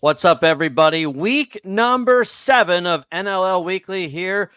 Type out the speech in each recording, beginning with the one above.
What's up, everybody? Week number 7 of NLL Weekly here.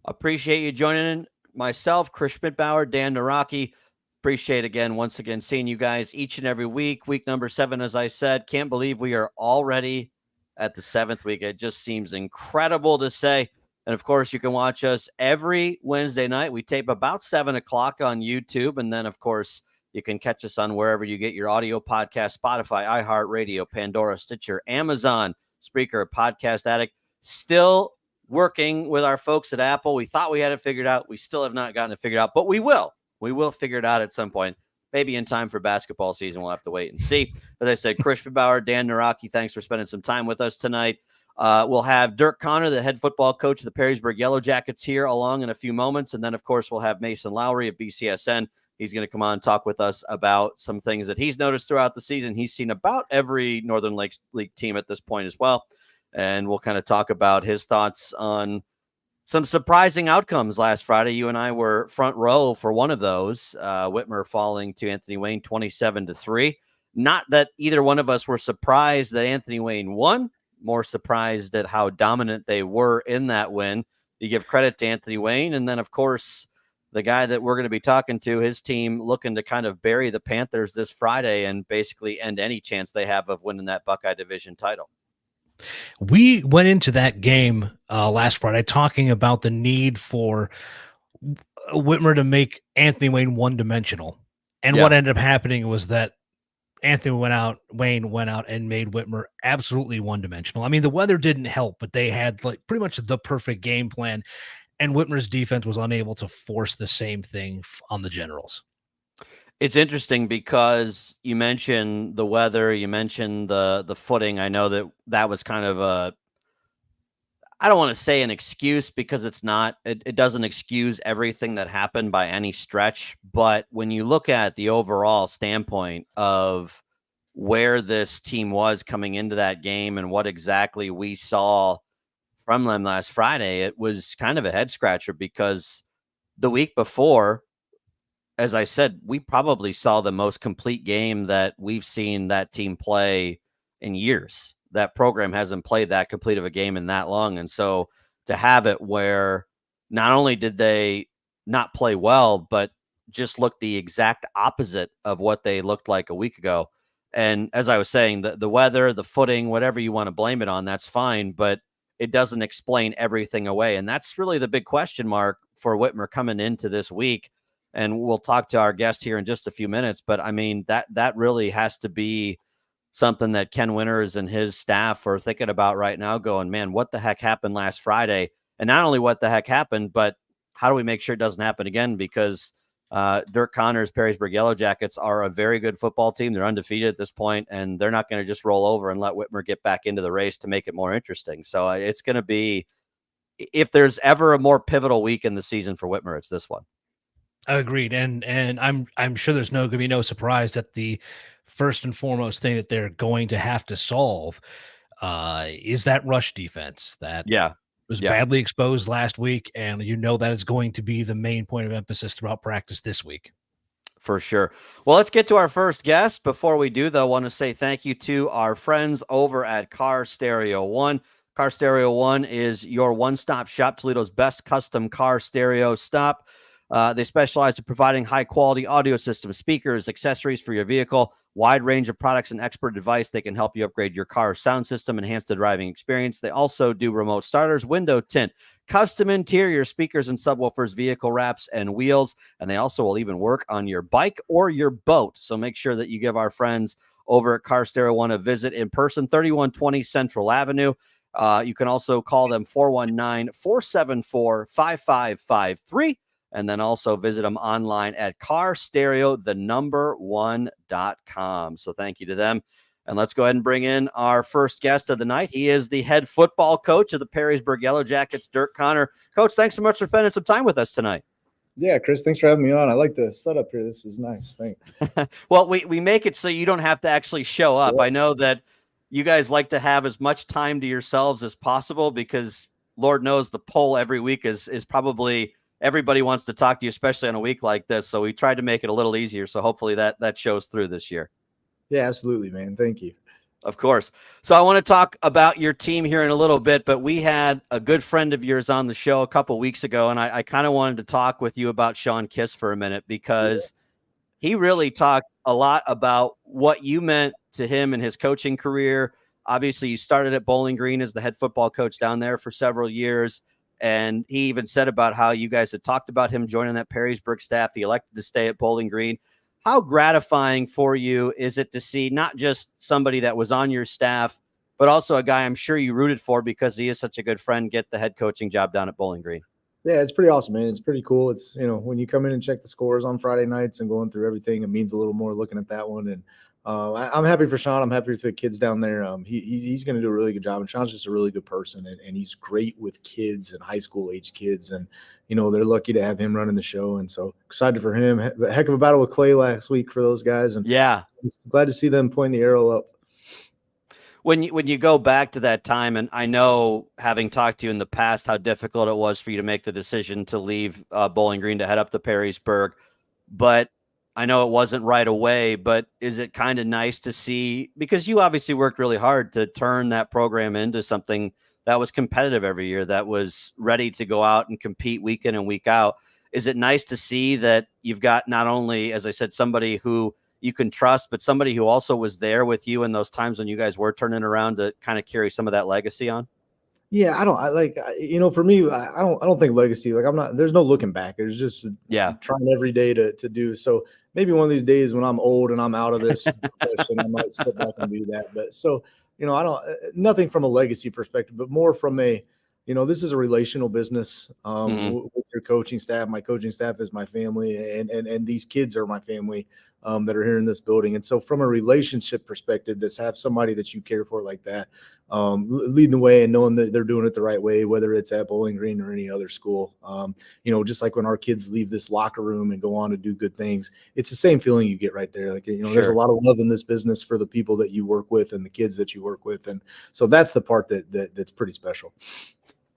Appreciate you joining myself, Chris Schmidbauer, Dan Naraki. Appreciate once again seeing you guys each and every week. Week number 7, as I said, can't believe we are already at the 7th week. It just seems incredible to say. And of course, you can watch us every Wednesday night. We tape about 7 o'clock on YouTube. And then, of course, you can catch us on wherever you get your audio podcast: Spotify, iHeartRadio, Pandora, Stitcher, Amazon, Spreaker, Podcast Addict. Still working with our folks at Apple. We thought we had it figured out. We still have not gotten it figured out, but we will. We will figure it out at some point. Maybe in time for basketball season. We'll have to wait and see. As I said, Chris Schmidbauer, Dan Naraki, thanks for spending some time with us tonight. We'll have Dirk Conner, the head football coach of the Perrysburg Yellow Jackets, here along in a few moments. And then, of course, we'll have Mason Lowry of BCSN. He's going to come on and talk with us about some things that he's noticed throughout the season. He's seen about every Northern Lakes League team at this point as well. And we'll kind of talk about his thoughts on some surprising outcomes last Friday. You and I were front row for one of those, Whitmer falling to Anthony Wayne 27-3. Not that either one of us were surprised that Anthony Wayne won, more surprised at how dominant they were in that win. You give credit to Anthony Wayne. And then, of course, the guy that we're going to be talking to, his team looking to kind of bury the Panthers this Friday and basically end any chance they have of winning that Buckeye Division title. We went into that game last Friday talking about the need for Whitmer to make Anthony Wayne one-dimensional. And what ended up happening was that Wayne went out and made Whitmer absolutely one-dimensional. I mean, the weather didn't help, but they had like pretty much the perfect game plan. And Whitmer's defense was unable to force the same thing on the Generals. It's interesting because you mentioned the weather, you mentioned the footing. I know that was kind of I don't want to say an excuse because it's not. It doesn't excuse everything that happened by any stretch. But when you look at the overall standpoint of where this team was coming into that game and what exactly we saw from them last Friday, it was kind of a head scratcher because the week before, as I said, we probably saw the most complete game that we've seen that team play in years. That program hasn't played that complete of a game in that long. And so to have it where not only did they not play well, but just look the exact opposite of what they looked like a week ago. And as I was saying, the weather, the footing, whatever you want to blame it on, that's fine. But it doesn't explain everything away. And that's really the big question mark for Whitmer coming into this week. And we'll talk to our guest here in just a few minutes. But I mean, that really has to be something that Ken Winters and his staff are thinking about right now, going, man, what the heck happened last Friday? And not only what the heck happened, but how do we make sure it doesn't happen again? Because Dirk Conner's Perrysburg Yellow Jackets are a very good football team. They're undefeated at this point, and they're not going to just roll over and let Whitmer get back into the race to make it more interesting. So it's going to be, if there's ever a more pivotal week in the season for Whitmer, it's this one. Agreed. And I'm sure there's going to be no surprise that the first and foremost thing that they're going to have to solve is that rush defense that was badly exposed last week. And that is going to be the main point of emphasis throughout practice this week. For sure. Well, let's get to our first guest. Before we do, though, I want to say thank you to our friends over at Car Stereo One. Car Stereo One is your one-stop shop, Toledo's best custom car stereo stop. They specialize in providing high-quality audio systems, speakers, accessories for your vehicle, wide range of products and expert advice. They can help you upgrade your car's sound system, enhance the driving experience. They also do remote starters, window tint, custom interior speakers and subwoofers, vehicle wraps, and wheels. And they also will even work on your bike or your boat. So make sure that you give our friends over at Car Stereo One a visit in person, 3120 Central Avenue. You can also call them 419-474-5553. And then also visit them online at carstereo1.com. So thank you to them. And let's go ahead and bring in our first guest of the night. He is the head football coach of the Perrysburg Yellow Jackets, Dirk Conner. Coach, thanks so much for spending some time with us tonight. Yeah, Chris, thanks for having me on. I like the setup here. This is nice. Thanks. Well, we make it so you don't have to actually show up. Yeah. I know that you guys like to have as much time to yourselves as possible because Lord knows the poll every week is probably – everybody wants to talk to you, especially on a week like this. So we tried to make it a little easier. So hopefully that shows through this year. Yeah, absolutely, man. Thank you. Of course. So I want to talk about your team here in a little bit, but we had a good friend of yours on the show a couple weeks ago, and I kind of wanted to talk with you about Sean Kiss for a minute because he really talked a lot about what you meant to him in his coaching career. Obviously, you started at Bowling Green as the head football coach down there for several years, and he even said about how you guys had talked about him joining that Perrysburg staff. He elected to stay at Bowling Green. How gratifying for you is it to see not just somebody that was on your staff, but also a guy I'm sure you rooted for because he is such a good friend, get the head coaching job down at Bowling Green? Yeah, it's pretty awesome, man. It's pretty cool. It's, when you come in and check the scores on Friday nights and going through everything, it means a little more looking at that one. And I'm happy for Sean. I'm happy for the kids down there. He's going to do a really good job. And Sean's just a really good person. And he's great with kids and high school age kids. And, they're lucky to have him running the show. And so excited for him. Heck of a battle with Clay last week for those guys. And yeah, I'm glad to see them pointing the arrow up. When you go back to that time, and I know having talked to you in the past how difficult it was for you to make the decision to leave Bowling Green to head up to Perrysburg, but I know it wasn't right away, but is it kind of nice to see, because you obviously worked really hard to turn that program into something that was competitive every year, that was ready to go out and compete week in and week out. Is it nice to see that you've got not only, as I said, somebody who you can trust, but somebody who also was there with you in those times when you guys were turning around to kind of carry some of that legacy on? Yeah, for me, I don't think legacy, there's no looking back. There's just trying every day to do. So maybe one of these days when I'm old and I'm out of this profession, I might sit back and do that. But so, nothing from a legacy perspective, but more from this is a relational business with your coaching staff. My coaching staff is my family, and these kids are my family that are here in this building. And so from a relationship perspective, to have somebody that you care for like that, leading the way and knowing that they're doing it the right way, whether it's at Bowling Green or any other school, just like when our kids leave this locker room and go on to do good things, it's the same feeling you get right there. Like, there's a lot of love in this business for the people that you work with and the kids that you work with. And so that's the part that's pretty special.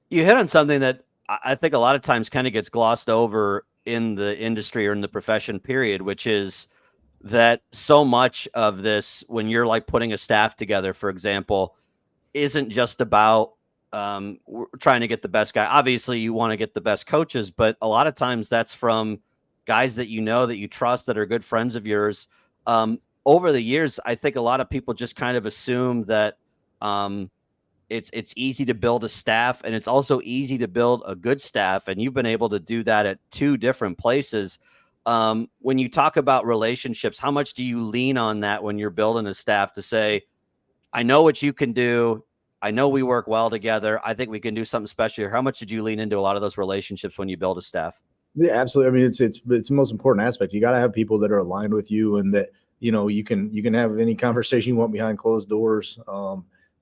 You hit on something that I think a lot of times kind of gets glossed over in the industry or in the profession period, which is that so much of this, when you're like putting a staff together, for example, isn't just about trying to get the best guy. Obviously, you want to get the best coaches, but a lot of times that's from guys that that you trust, that are good friends of yours. Over the years, I think a lot of people just kind of assume that it's easy to build a staff, and it's also easy to build a good staff. And you've been able to do that at two different places. When you talk about relationships, how much do you lean on that when you're building a staff to say, I know what you can do. I know we work well together. I think we can do something special here. How much did you lean into a lot of those relationships when you build a staff? Yeah, absolutely. I mean, it's the most important aspect. You got to have people that are aligned with you, and that, you can have any conversation you want behind closed doors.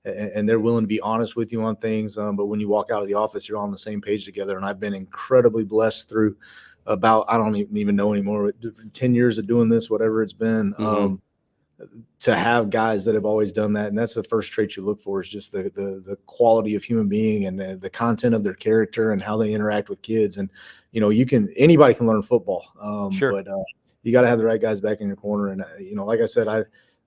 And they're willing to be honest with you on things. But when you walk out of the office, you're all on the same page together. And I've been incredibly blessed through about, I don't even know anymore, 10 years of doing this, whatever it's been, to have guys that have always done that. And that's the first trait you look for, is just the quality of human being and the content of their character and how they interact with kids. And, anybody can learn football. But you got to have the right guys back in your corner. And, like I said,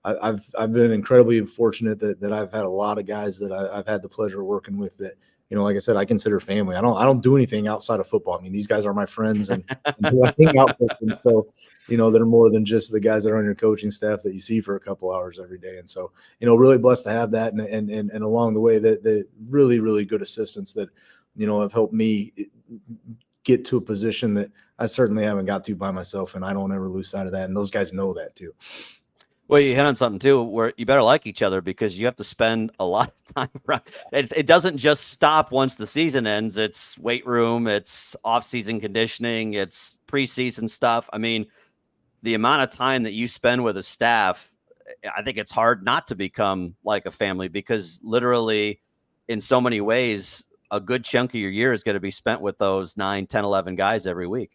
I've been incredibly fortunate that I've had a lot of guys that I've had the pleasure of working with that, like I said, I consider family. I don't do anything outside of football. I mean, these guys are my friends and who I hang out with. And so, they're more than just the guys that are on your coaching staff that you see for a couple hours every day. And so, really blessed to have that. And along the way, the really, really good assistants that, have helped me get to a position that I certainly haven't got to by myself. And I don't ever lose sight of that. And those guys know that too. Well, you hit on something too, where you better like each other, because you have to spend a lot of time around. It doesn't just stop once the season ends. It's weight room, it's off-season conditioning, it's preseason stuff. I mean, the amount of time that you spend with a staff, I think it's hard not to become like a family, because literally in so many ways, a good chunk of your year is going to be spent with those 9, 10, 11 guys every week.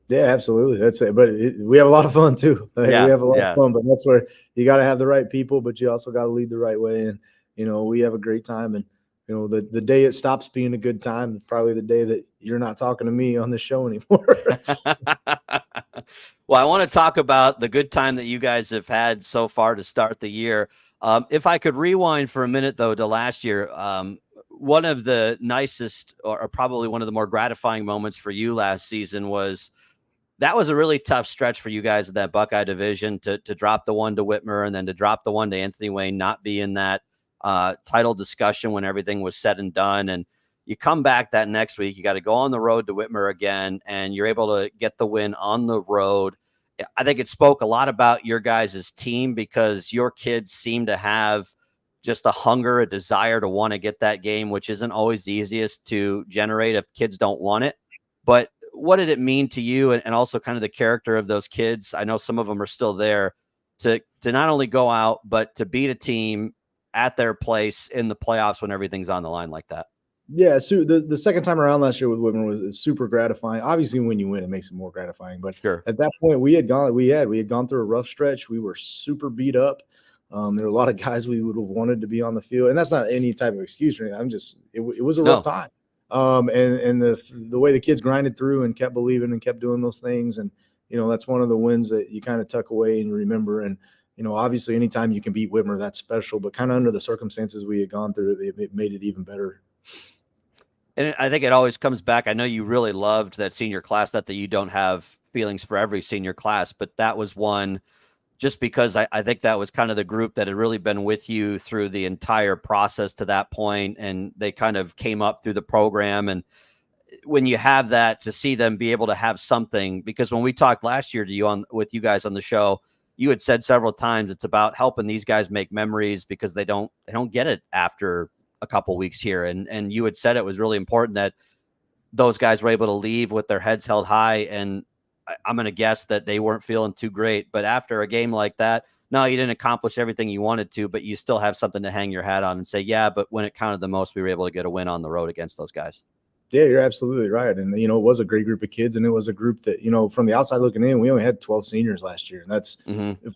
Yeah, absolutely. That's it. But we have a lot of fun too. We have a lot of fun, but that's where you got to have the right people, but you also got to lead the right way. And, we have a great time. And, the day it stops being a good time is probably the day that you're not talking to me on the show anymore. Well, I want to talk about the good time that you guys have had so far to start the year. If I could rewind for a minute, though, to last year, one of the nicest or probably one of the more gratifying moments for you last season was that was a really tough stretch for you guys in that Buckeye division to drop the one to Whitmer and then to drop the one to Anthony Wayne, not be in that title discussion when everything was said and done. And you come back that next week, you got to go on the road to Whitmer again, and you're able to get the win on the road. I think it spoke a lot about your guys' team because your kids seem to have just a hunger, a desire to want to get that game, which isn't always the easiest to generate if kids don't want it. But what did it mean to you and also kind of the character of those kids? I know some of them are still there to not only go out, but to beat a team at their place in the playoffs when everything's on the line like that. Yeah, so the second time around last year with Whitmer was super gratifying. Obviously, when you win, it makes it more gratifying. But sure. At that point, we had gone through a rough stretch. We were super beat up. There were a lot of guys we would have wanted to be on the field, and that's not any type of excuse or anything. It was a rough time. And the way the kids grinded through and kept believing and kept doing those things, and that's one of the wins that you kind of tuck away and remember. And obviously, anytime you can beat Whitmer, that's special. But kind of under the circumstances we had gone through, it made it even better. And I think it always comes back. I know you really loved that senior class, not that you don't have feelings for every senior class, but that was one just because I think that was kind of the group that had really been with you through the entire process to that point, and they kind of came up through the program. And when you have that, to see them be able to have something, because when we talked last year to you with you guys on the show, you had said several times it's about helping these guys make memories because they don't get it after a couple weeks here. And you had said it was really important that those guys were able to leave with their heads held high. And I'm going to guess that they weren't feeling too great, but after a game like that, no, you didn't accomplish everything you wanted to, but you still have something to hang your hat on and say, yeah, but when it counted the most, we were able to get a win on the road against those guys. Yeah, you're absolutely right. And, it was a great group of kids, and it was a group that, from the outside looking in, we only had 12 seniors last year, and that's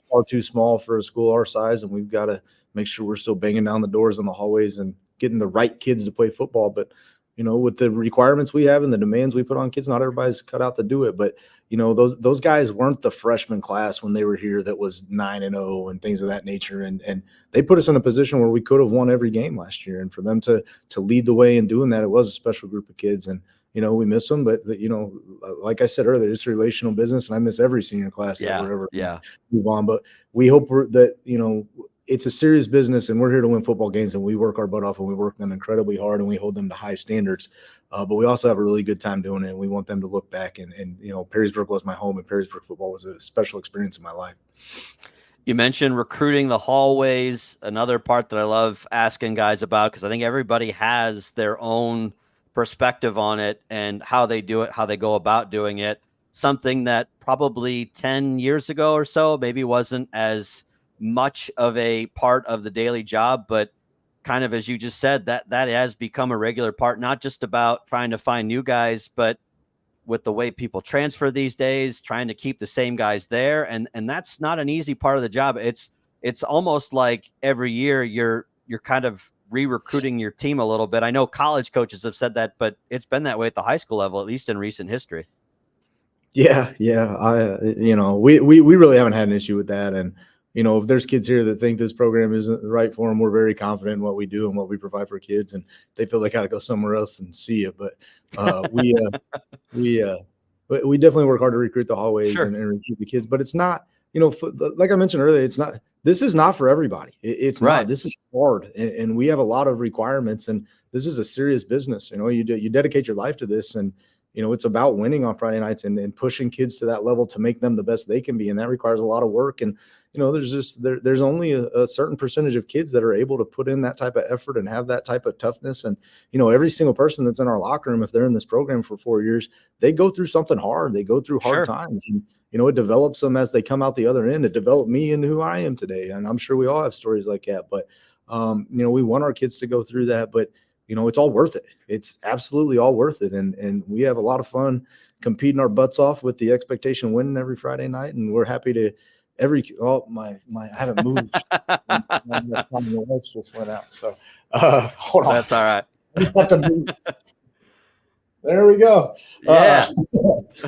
far too small for a school our size. And we've got to make sure we're still banging down the doors in the hallways and getting the right kids to play football. But, with the requirements we have and the demands we put on kids, not everybody's cut out to do it. But, those guys weren't the freshman class when they were here that was 9-0 and things of that nature. And they put us in a position where we could have won every game last year. And for them to lead the way in doing that, it was a special group of kids. And, we miss them. But, like I said earlier, it's relational business, and I miss every senior class that we're ever move on. But we hope that, it's a serious business, and we're here to win football games, and we work our butt off, and we work them incredibly hard, and we hold them to high standards. But we also have a really good time doing it, and we want them to look back. And Perrysburg was my home, and Perrysburg football was a special experience in my life. You mentioned recruiting the hallways, another part that I love asking guys about, because I think everybody has their own perspective on it and how they do it, how they go about doing it. Something that probably 10 years ago or so maybe wasn't as much of a part of the daily job, but kind of, as you just said, that has become a regular part, not just about trying to find new guys, but with the way people transfer these days, trying to keep the same guys there. And that's not an easy part of the job. It's almost like every year you're kind of re-recruiting your team a little bit. I know college coaches have said that, but it's been that way at the high school level, at least in recent history. Yeah. We really haven't had an issue with that. And, if there's kids here that think this program isn't right for them, we're very confident in what we do and what we provide for kids, and they feel they got to go somewhere else and see it. But we definitely work hard to recruit the hallways and recruit the kids. But it's not, like I mentioned earlier, this is not for everybody. It's right. not. This is hard, and we have a lot of requirements, and this is a serious business. You dedicate your life to this, and it's about winning on Friday nights and pushing kids to that level to make them the best they can be. And that requires a lot of work. And, there's only a certain percentage of kids that are able to put in that type of effort and have that type of toughness. And, every single person that's in our locker room, if they're in this program for 4 years, they go through something hard. They go through hard times. And, it develops them as they come out the other end. It developed me into who I am today. And I'm sure we all have stories like that. But, we want our kids to go through that. But, it's all worth it. It's absolutely all worth it. And we have a lot of fun competing our butts off with the expectation of winning every Friday night. And we're happy to I haven't moved. My lights just went out. So hold on. That's all right. Have to move. There we go. Yeah.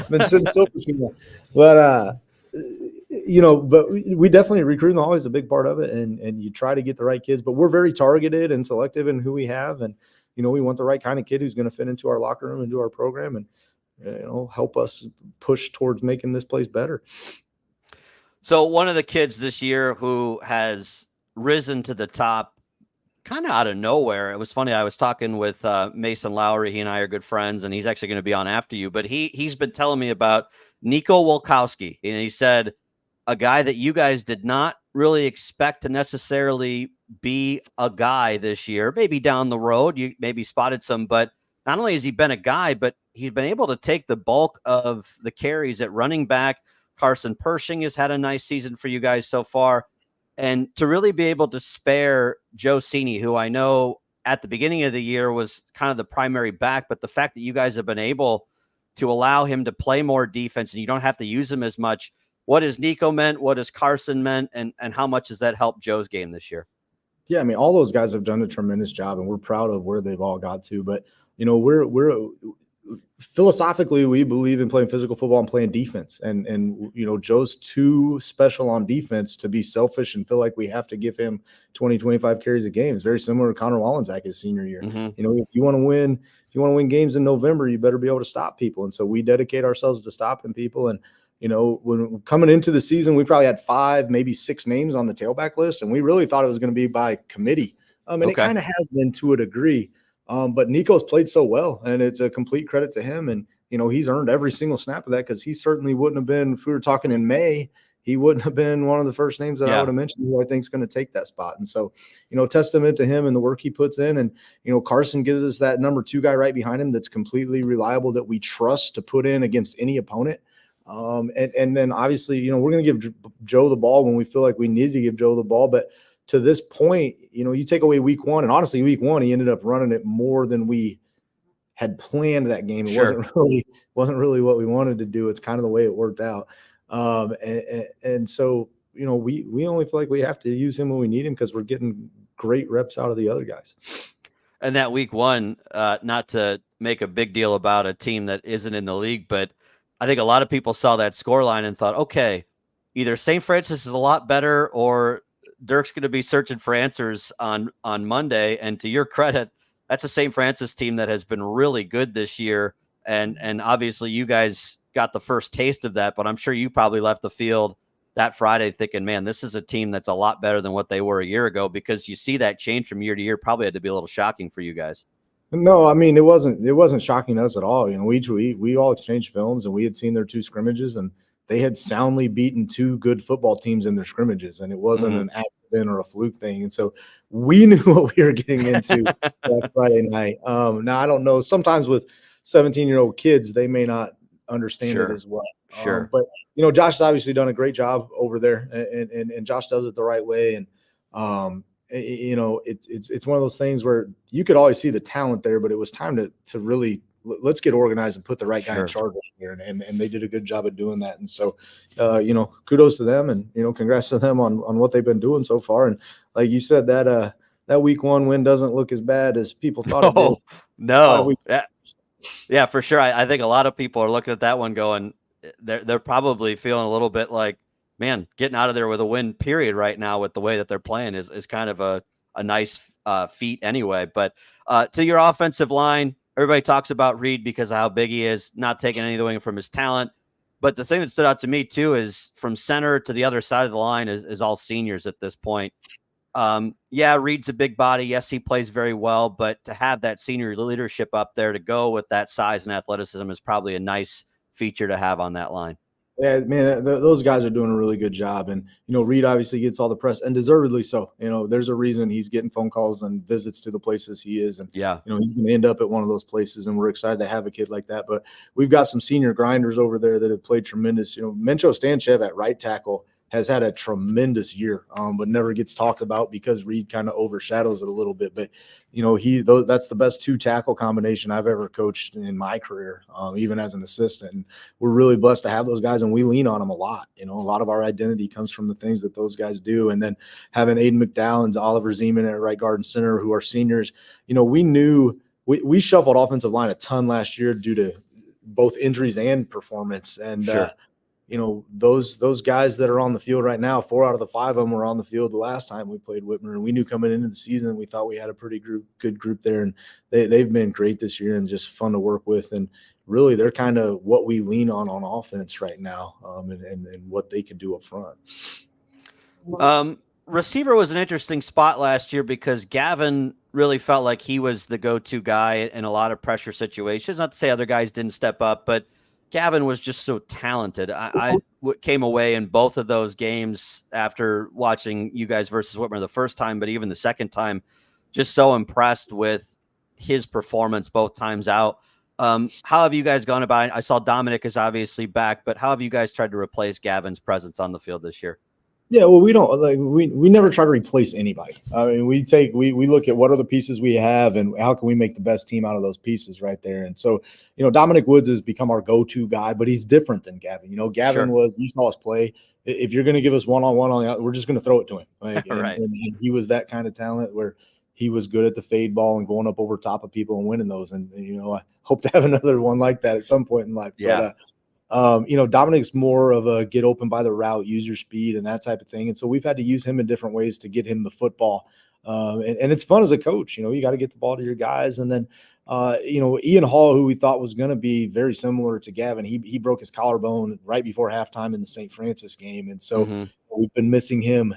Been sitting still for too long. But But we definitely recruiting always a big part of it, and you try to get the right kids, but we're very targeted and selective in who we have, and we want the right kind of kid who's going to fit into our locker room and do our program, and help us push towards making this place better. So one of the kids this year who has risen to the top kind of out of nowhere. It was funny. I was talking with Mason Lowry. He and I are good friends, and he's actually going to be on after you. But he's been telling me about Nico Wolkowski, and he said a guy that you guys did not really expect to necessarily be a guy this year. Maybe down the road, you maybe spotted some, but not only has he been a guy, but he's been able to take the bulk of the carries at running back. Carson Pershing has had a nice season for you guys so far. And to really be able to spare Joe Cini, who I know at the beginning of the year was kind of the primary back, but the fact that you guys have been able to allow him to play more defense and you don't have to use him as much, what has Nico meant? What has Carson meant? And how much has that helped Joe's game this year? Yeah, I mean, all those guys have done a tremendous job, and we're proud of where they've all got to. But we're philosophically, we believe in playing physical football and playing defense. And Joe's too special on defense to be selfish and feel like we have to give him 20, 25 carries a game. It's very similar to Connor Wallensack his senior year. Mm-hmm. If you want to win games in November, you better be able to stop people. And so we dedicate ourselves to stopping people. And when coming into the season, we probably had 5, maybe 6 names on the tailback list, and we really thought it was going to be by committee. And it kind of has been to a degree. But Nico's played so well, and it's a complete credit to him. And, he's earned every single snap of that, because he certainly wouldn't have been, if we were talking in May, he wouldn't have been one of the first names that I would have mentioned who I think is going to take that spot. And so, testament to him and the work he puts in. And, Carson gives us that number 2 guy right behind him that's completely reliable, that we trust to put in against any opponent. And then obviously, we're going to give Joe the ball when we feel like we need to give Joe the ball. But to this point, you take away week 1, and honestly, week 1, he ended up running it more than we had planned that game. It wasn't really what we wanted to do. It's kind of the way it worked out. And so, we only feel like we have to use him when we need him, because we're getting great reps out of the other guys. And that week 1, not to make a big deal about a team that isn't in the league, but I think a lot of people saw that scoreline and thought, okay, either St. Francis is a lot better or Dirk's going to be searching for answers on Monday. And to your credit, that's a St. Francis team that has been really good this year. And obviously you guys got the first taste of that, but I'm sure you probably left the field that Friday thinking, man, this is a team that's a lot better than what they were a year ago, because you see that change from year to year. Probably had to be a little shocking for you guys. No, I mean, it wasn't shocking to us at all. We all exchanged films, and we had seen their 2 scrimmages, and they had soundly beaten 2 good football teams in their scrimmages, and it wasn't an accident or a fluke thing. And so we knew what we were getting into that Friday night. Now, I don't know. Sometimes with 17-year-old kids, they may not understand it as well. Sure. But Josh has obviously done a great job over there, and Josh does it the right way. And it's one of those things where you could always see the talent there, but it was time to really let's get organized and put the right guy in charge here. And they did a good job of doing that. And so, kudos to them, and, congrats to them on what they've been doing so far. And like you said, that week 1 win doesn't look as bad as people thought it did. No. Yeah, for sure. I think a lot of people are looking at that one going, they're probably feeling a little bit like, man, getting out of there with a win period right now with the way that they're playing is kind of a nice feat anyway. But to your offensive line, everybody talks about Reed because of how big he is, not taking anything from his talent. But the thing that stood out to me too is from center to the other side of the line is all seniors at this point. Reed's a big body. Yes, he plays very well, but to have that senior leadership up there to go with that size and athleticism is probably a nice feature to have on that line. Yeah, man, those guys are doing a really good job. And, Reed obviously gets all the press, and deservedly so. There's a reason he's getting phone calls and visits to the places he is. And, he's going to end up at one of those places, and we're excited to have a kid like that. But we've got some senior grinders over there that have played tremendous. Mencho Stanchev at right tackle has had a tremendous year, but never gets talked about because Reed kind of overshadows it a little bit. But, that's the best 2 tackle combination I've ever coached in my career, even as an assistant. And we're really blessed to have those guys, and we lean on them a lot. A lot of our identity comes from the things that those guys do. And then having Aiden McDowell, Oliver Zeman at right guard and center, who are seniors, we knew we shuffled offensive line a ton last year due to both injuries and performance. And, those guys that are on the field right now, 4 out of the 5 of them were on the field the last time we played Whitmer, and we knew coming into the season, we thought we had a pretty good group there, and they've been great this year and just fun to work with. And really, they're kind of what we lean on offense right now, and what they can do up front. Receiver was an interesting spot last year because Gavin really felt like he was the go-to guy in a lot of pressure situations. Not to say other guys didn't step up, but Gavin was just so talented. I came away in both of those games after watching you guys versus Whitmer the first time, but even the second time, just so impressed with his performance both times out. How have you guys gone about it? I saw Dominic is obviously back, but how have you guys tried to replace Gavin's presence on the field this year? Yeah, well, we don't we never try to replace anybody. I mean, we look at what are the pieces we have and how can we make the best team out of those pieces right there. And so, Dominic Woods has become our go-to guy, but he's different than Gavin. Gavin you saw us play. If you're going to give us one-on-one we're just going to throw it to him. Right. And he was that kind of talent where he was good at the fade ball and going up over top of people and winning those. And I hope to have another one like that at some point in life. Yeah. But, Dominic's more of a get open by the route, use your speed and that type of thing. And so we've had to use him in different ways to get him the football. And it's fun as a coach, you got to get the ball to your guys. And then, Ian Hall, who we thought was going to be very similar to Gavin, he broke his collarbone right before halftime in the St. Francis game. And so we've been missing him.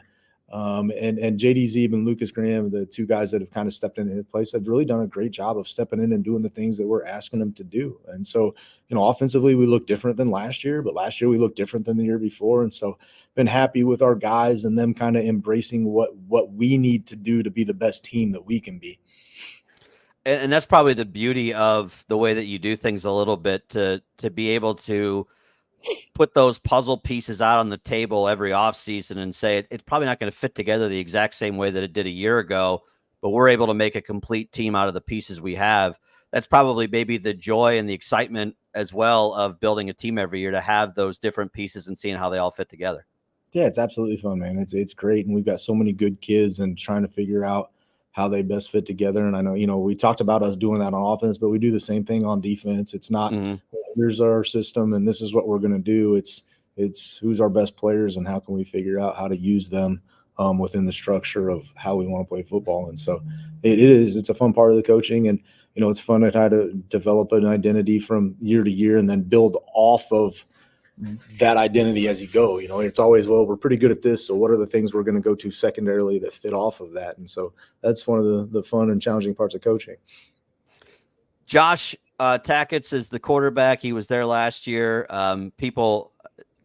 And JD Zeeb and Lucas Graham, the 2 guys that have kind of stepped into his place, have really done a great job of stepping in and doing the things that we're asking them to do. And so, offensively, we look different than last year, but last year we looked different than the year before. And so been happy with our guys and them kind of embracing what we need to do to be the best team that we can be. And that's probably the beauty of the way that you do things a little bit, to be able to put those puzzle pieces out on the table every offseason and say it's probably not going to fit together the exact same way that it did a year ago, but we're able to make a complete team out of the pieces we have. That's probably maybe the joy and the excitement as well of building a team every year, to have those different pieces and seeing how they all fit together. Yeah, it's absolutely fun, man. It's great. And we've got so many good kids and trying to figure out how they best fit together. And I know, we talked about us doing that on offense, but we do the same thing on defense. It's not, here's our system and this is what we're going to do. It's who's our best players and how can we figure out how to use them within the structure of how we want to play football. And so it's a fun part of the coaching. And, it's fun to try to develop an identity from year to year and then build off of that identity as you go. It's always, well, we're pretty good at this, so what are the things we're going to go to secondarily that fit off of that? And so that's one of the fun and challenging parts of coaching. Josh Tackett is the quarterback. He was there last year. People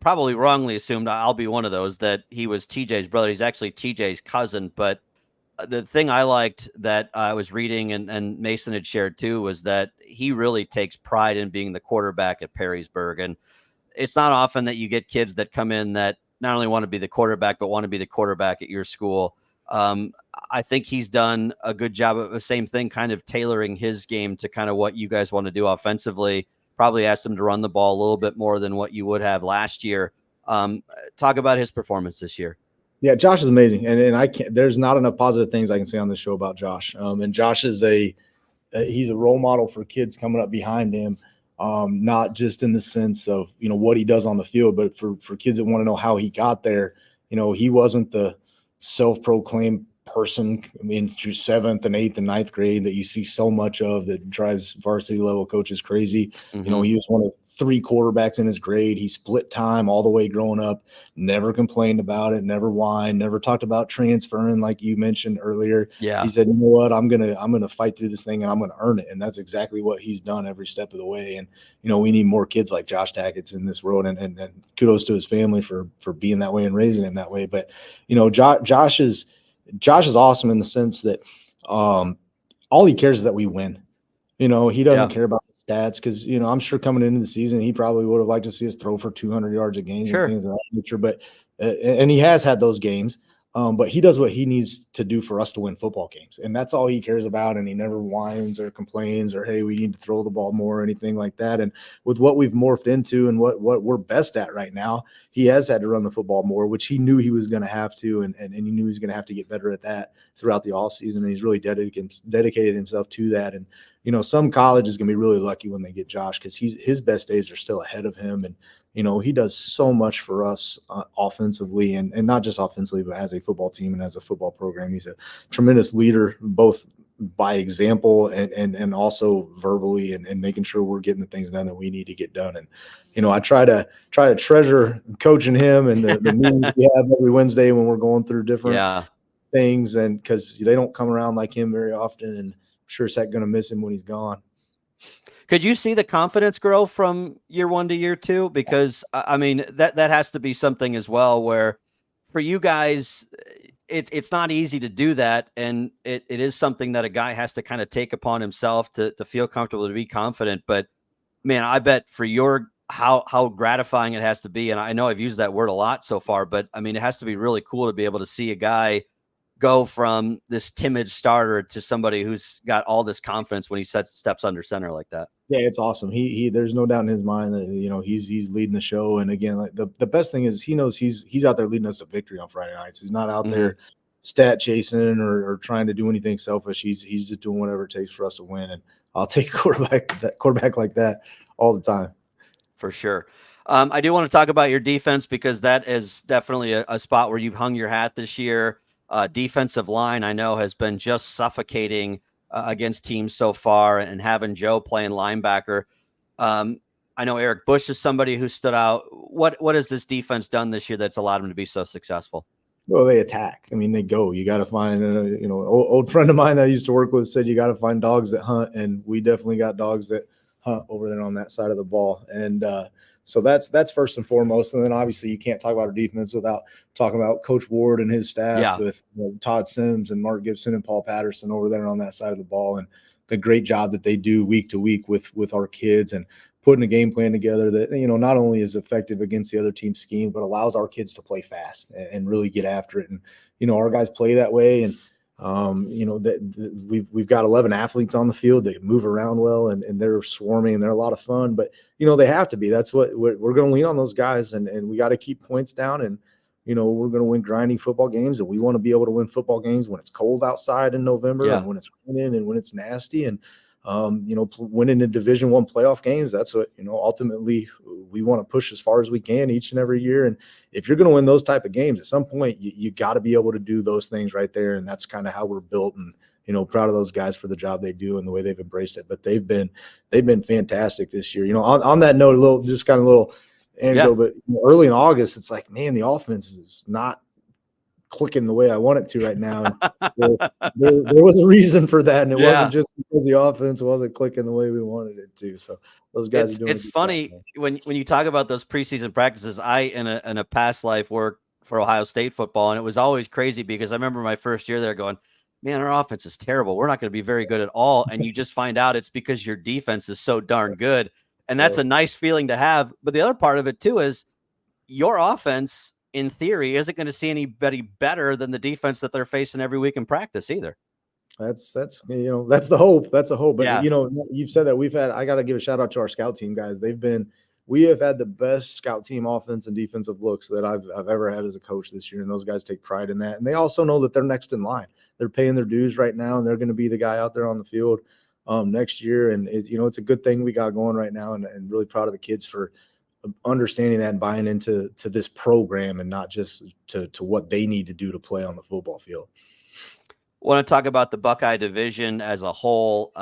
probably wrongly assumed, I'll be one of those, that he was TJ's brother. He's actually TJ's cousin. But the thing I liked that I was reading and Mason had shared too was that he really takes pride in being the quarterback at Perrysburg. And it's not often that you get kids that come in that not only want to be the quarterback, but want to be the quarterback at your school. I think he's done a good job of the same thing, kind of tailoring his game to kind of what you guys want to do offensively. Probably asked him to run the ball a little bit more than what you would have last year. Talk about his performance this year. Yeah, Josh is amazing. And I can't, there's not enough positive things I can say on this show about Josh. And Josh is he's a role model for kids coming up behind him. Not just in the sense of, what he does on the field, but for kids that want to know how he got there. He wasn't the self-proclaimed person through 7th and 8th and 9th grade that you see so much of that drives varsity level coaches crazy. He was one of 3 quarterbacks in his grade. He split time all the way growing up, never complained about it, never whined, never talked about transferring like you mentioned earlier. Yeah. He said, you know what, I'm gonna fight through this thing and I'm gonna earn it. And that's exactly what he's done every step of the way. And we need more kids like Josh Tackett in this world, and kudos to his family for being that way and raising him that way. But Josh is awesome in the sense that all he cares is that we win. He doesn't care about the stats because, I'm sure coming into the season, he probably would have liked to see us throw for 200 yards a game and things of that nature. But and he has had those games. But he does what he needs to do for us to win football games. And that's all he cares about. And he never whines or complains or, hey, we need to throw the ball more or anything like that. And with what we've morphed into and what we're best at right now, he has had to run the football more, which he knew he was going to have to. And he knew he was going to have to get better at that throughout the offseason. And he's really dedicated himself to that. And, some college is going to be really lucky when they get Josh because his best days are still ahead of him. And, he does so much for us offensively and not just offensively, but as a football team and as a football program. He's a tremendous leader, both by example and also verbally and making sure we're getting the things done that we need to get done. And, I try to treasure coaching him and the meetings we have every Wednesday when we're going through different things, and because they don't come around like him very often, and I'm sure it's going to miss him when he's gone. Could you see the confidence grow from year 1 to year 2? Because I mean, that has to be something as well, where for you guys, it's not easy to do that. And it is something that a guy has to kind of take upon himself to feel comfortable, to be confident. But man, I bet for how gratifying it has to be. And I know I've used that word a lot so far, but I mean, it has to be really cool to be able to see a guy go from this timid starter to somebody who's got all this confidence when he steps under center like that. Yeah, it's awesome. He there's no doubt in his mind that he's leading the show. And again, like the best thing is he knows he's out there leading us to victory on Friday nights. He's not out there stat chasing or trying to do anything selfish. He's just doing whatever it takes for us to win. And I'll take a quarterback like that all the time. For sure. I do want to talk about your defense, because that is definitely a spot where you've hung your hat this year. Defensive line, I know, has been just suffocating against teams so far, and having Joe playing linebacker. I know Eric Bush is somebody who stood out. What has this defense done this year that's allowed them to be so successful? Well, they attack. I mean, they go. You got to find, old friend of mine that I used to work with said you got to find dogs that hunt, and we definitely got dogs that hunt over there on that side of the ball. And so that's first and foremost. And then obviously you can't talk about our defense without talking about Coach Ward and his staff with Todd Sims and Mark Gibson and Paul Patterson over there on that side of the ball, and the great job that they do week to week with our kids and putting a game plan together that, not only is effective against the other team's scheme, but allows our kids to play fast and really get after it. And, our guys play that way. And, we've got 11 athletes on the field that move around well, and they're swarming, and they're a lot of fun, but they have to be. That's what we're going to lean on those guys, and we got to keep points down, and we're going to win grinding football games, and we want to be able to win football games when it's cold outside in November and when it's raining and when it's nasty, and winning the Division I playoff games. That's what, ultimately we want to push as far as we can each and every year. And if you're going to win those type of games, at some point you got to be able to do those things right there. And that's kind of how we're built, and, proud of those guys for the job they do and the way they've embraced it. But they've been fantastic this year. On that note, a little anecdote, but early in August, it's like, man, the offense is not clicking the way I want it to right now. there was a reason for that, and it wasn't just because the offense wasn't clicking the way we wanted it to. So those guys are doing it's funny when you talk about those preseason practices. I in a past life worked for Ohio State football, and it was always crazy because I remember my first year there going, man, our offense is terrible. We're not going to be very good at all. And you just find out it's because your defense is so darn good. And that's a nice feeling to have. But the other part of it too is your offense, in theory, isn't going to see anybody better than the defense that they're facing every week in practice either. That's the hope. That's a hope. But you've said that I got to give a shout out to our scout team guys. We have had the best scout team offense and defensive looks that I've ever had as a coach this year. And those guys take pride in that. And they also know that they're next in line. They're paying their dues right now, and they're going to be the guy out there on the field next year. And it's a good thing we got going right now, and really proud of the kids for understanding that and buying into this program, and not just to what they need to do to play on the football field. Want to talk about the Buckeye division as a whole.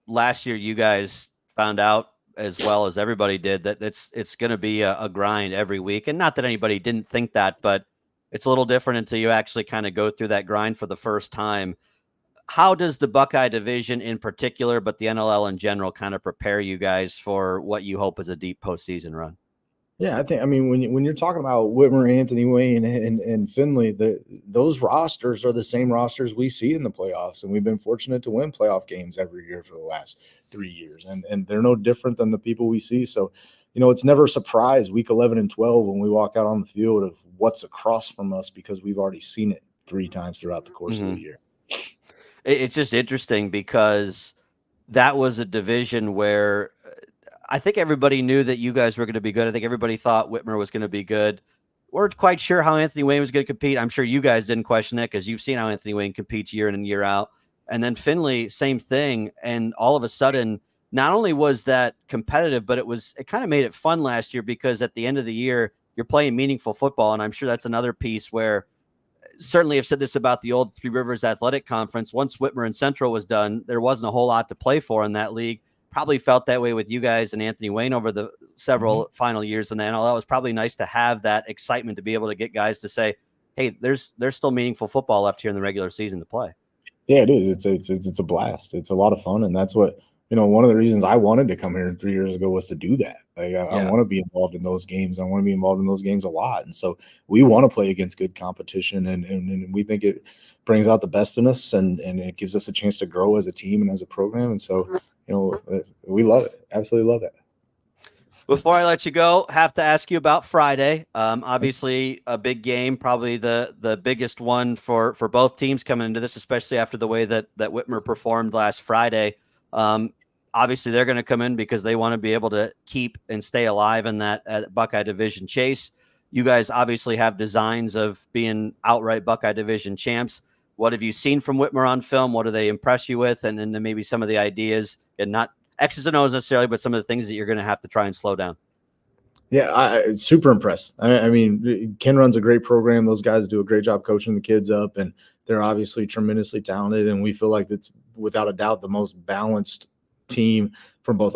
Last year, you guys found out, as well as everybody did, that it's going to be a grind every week. And not that anybody didn't think that, but it's a little different until you actually kind of go through that grind for the first time. How does the Buckeye division in particular, but the NLL in general, kind of prepare you guys for what you hope is a deep postseason run? Yeah, when you're talking about Whitmer, Anthony Wayne, and Finley, those rosters are the same rosters we see in the playoffs, and we've been fortunate to win playoff games every year for the last 3 years, and they're no different than the people we see. So, it's never a surprise week 11 and 12 when we walk out on the field of what's across from us, because we've already seen it 3 times throughout the course of the year. It's just interesting because that was a division where I think everybody knew that you guys were going to be good. I think everybody thought Whitmer was going to be good. Weren't quite sure how Anthony Wayne was going to compete. I'm sure you guys didn't question it because you've seen how Anthony Wayne competes year in and year out. And then Finley, same thing. And all of a sudden, not only was that competitive, but it kind of made it fun last year, because at the end of the year, you're playing meaningful football. And I'm sure that's another piece where, certainly I've said this about the old Three Rivers Athletic Conference. Once Whitmer and Central was done, there wasn't a whole lot to play for in that league. Probably felt that way with you guys and Anthony Wayne over the several final years in the NLL. It was probably nice to have that excitement to be able to get guys to say, hey, there's still meaningful football left here in the regular season to play. Yeah, it is. It's a blast. It's a lot of fun, and that's what, one of the reasons I wanted to come here 3 years ago was to do that. Like, I want to be involved in those games. I want to be involved in those games a lot, and so we want to play against good competition, and we think it brings out the best in us, and it gives us a chance to grow as a team and as a program, and so we love it. Absolutely love it. Before I let you go, have to ask you about Friday. Obviously, a big game, probably the biggest one for both teams coming into this, especially after the way that Whitmer performed last Friday. Obviously, they're going to come in because they want to be able to keep and stay alive in that Buckeye Division chase. You guys obviously have designs of being outright Buckeye Division champs. What have you seen from Whitmer on film? What do they impress you with? And then maybe some of the ideas, and not X's and O's necessarily, but some of the things that you're going to have to try and slow down. Yeah, super impressed. I mean, Ken runs a great program. Those guys do a great job coaching the kids up, and they're obviously tremendously talented. And we feel like it's without a doubt the most balanced team from both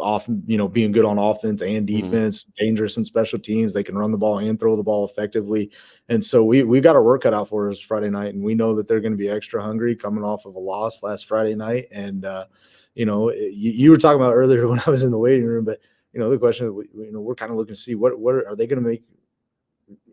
being good on offense and defense, dangerous in special teams. They can run the ball and throw the ball effectively. And so we got our work cut out for us Friday night, and we know that they're going to be extra hungry coming off of a loss last Friday night. And, you were talking about earlier when I was in the waiting room, but the question is, we're kind of looking to see what are they going to make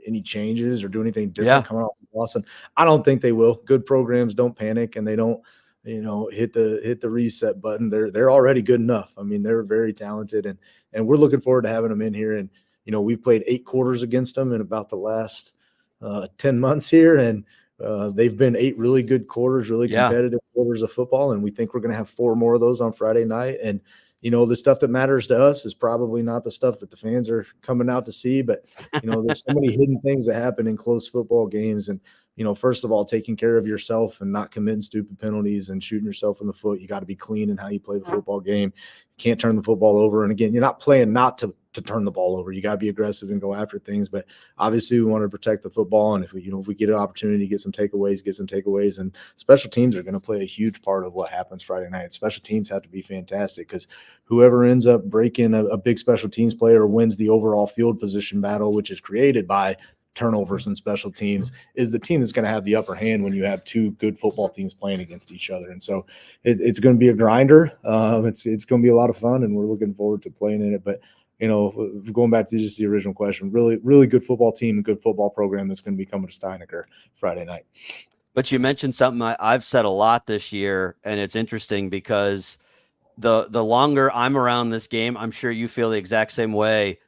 any changes or do anything different coming off the loss? And I don't think they will. Good programs don't panic, and they don't, hit the reset button. They're already good enough. I mean, they're very talented, and we're looking forward to having them in here. And we've played 8 quarters against them in about the last 10 months here, and they've been 8 really good quarters, really competitive quarters of football, and we think we're going to have 4 more of those on Friday night. And the stuff that matters to us is probably not the stuff that the fans are coming out to see, but there's so many hidden things that happen in close football games. And first of all, taking care of yourself and not committing stupid penalties and shooting yourself in the foot. You got to be clean in how you play the football game. You can't turn the football over. And again, you're not playing not to turn the ball over. You got to be aggressive and go after things. But obviously, we want to protect the football. And if we get an opportunity to get some takeaways. And special teams are going to play a huge part of what happens Friday night. Special teams have to be fantastic, because whoever ends up breaking a big special teams player wins the overall field position battle, which is created by turnovers and special teams, is the team that's going to have the upper hand when you have 2 good football teams playing against each other. And so it's going to be a grinder. It's going to be a lot of fun, and we're looking forward to playing in it. But going back to just the original question, really, really good football team and good football program that's going to be coming to Steinecker Friday night. But you mentioned something I've said a lot this year, and it's interesting because the longer I'm around this game, I'm sure you feel the exact same way.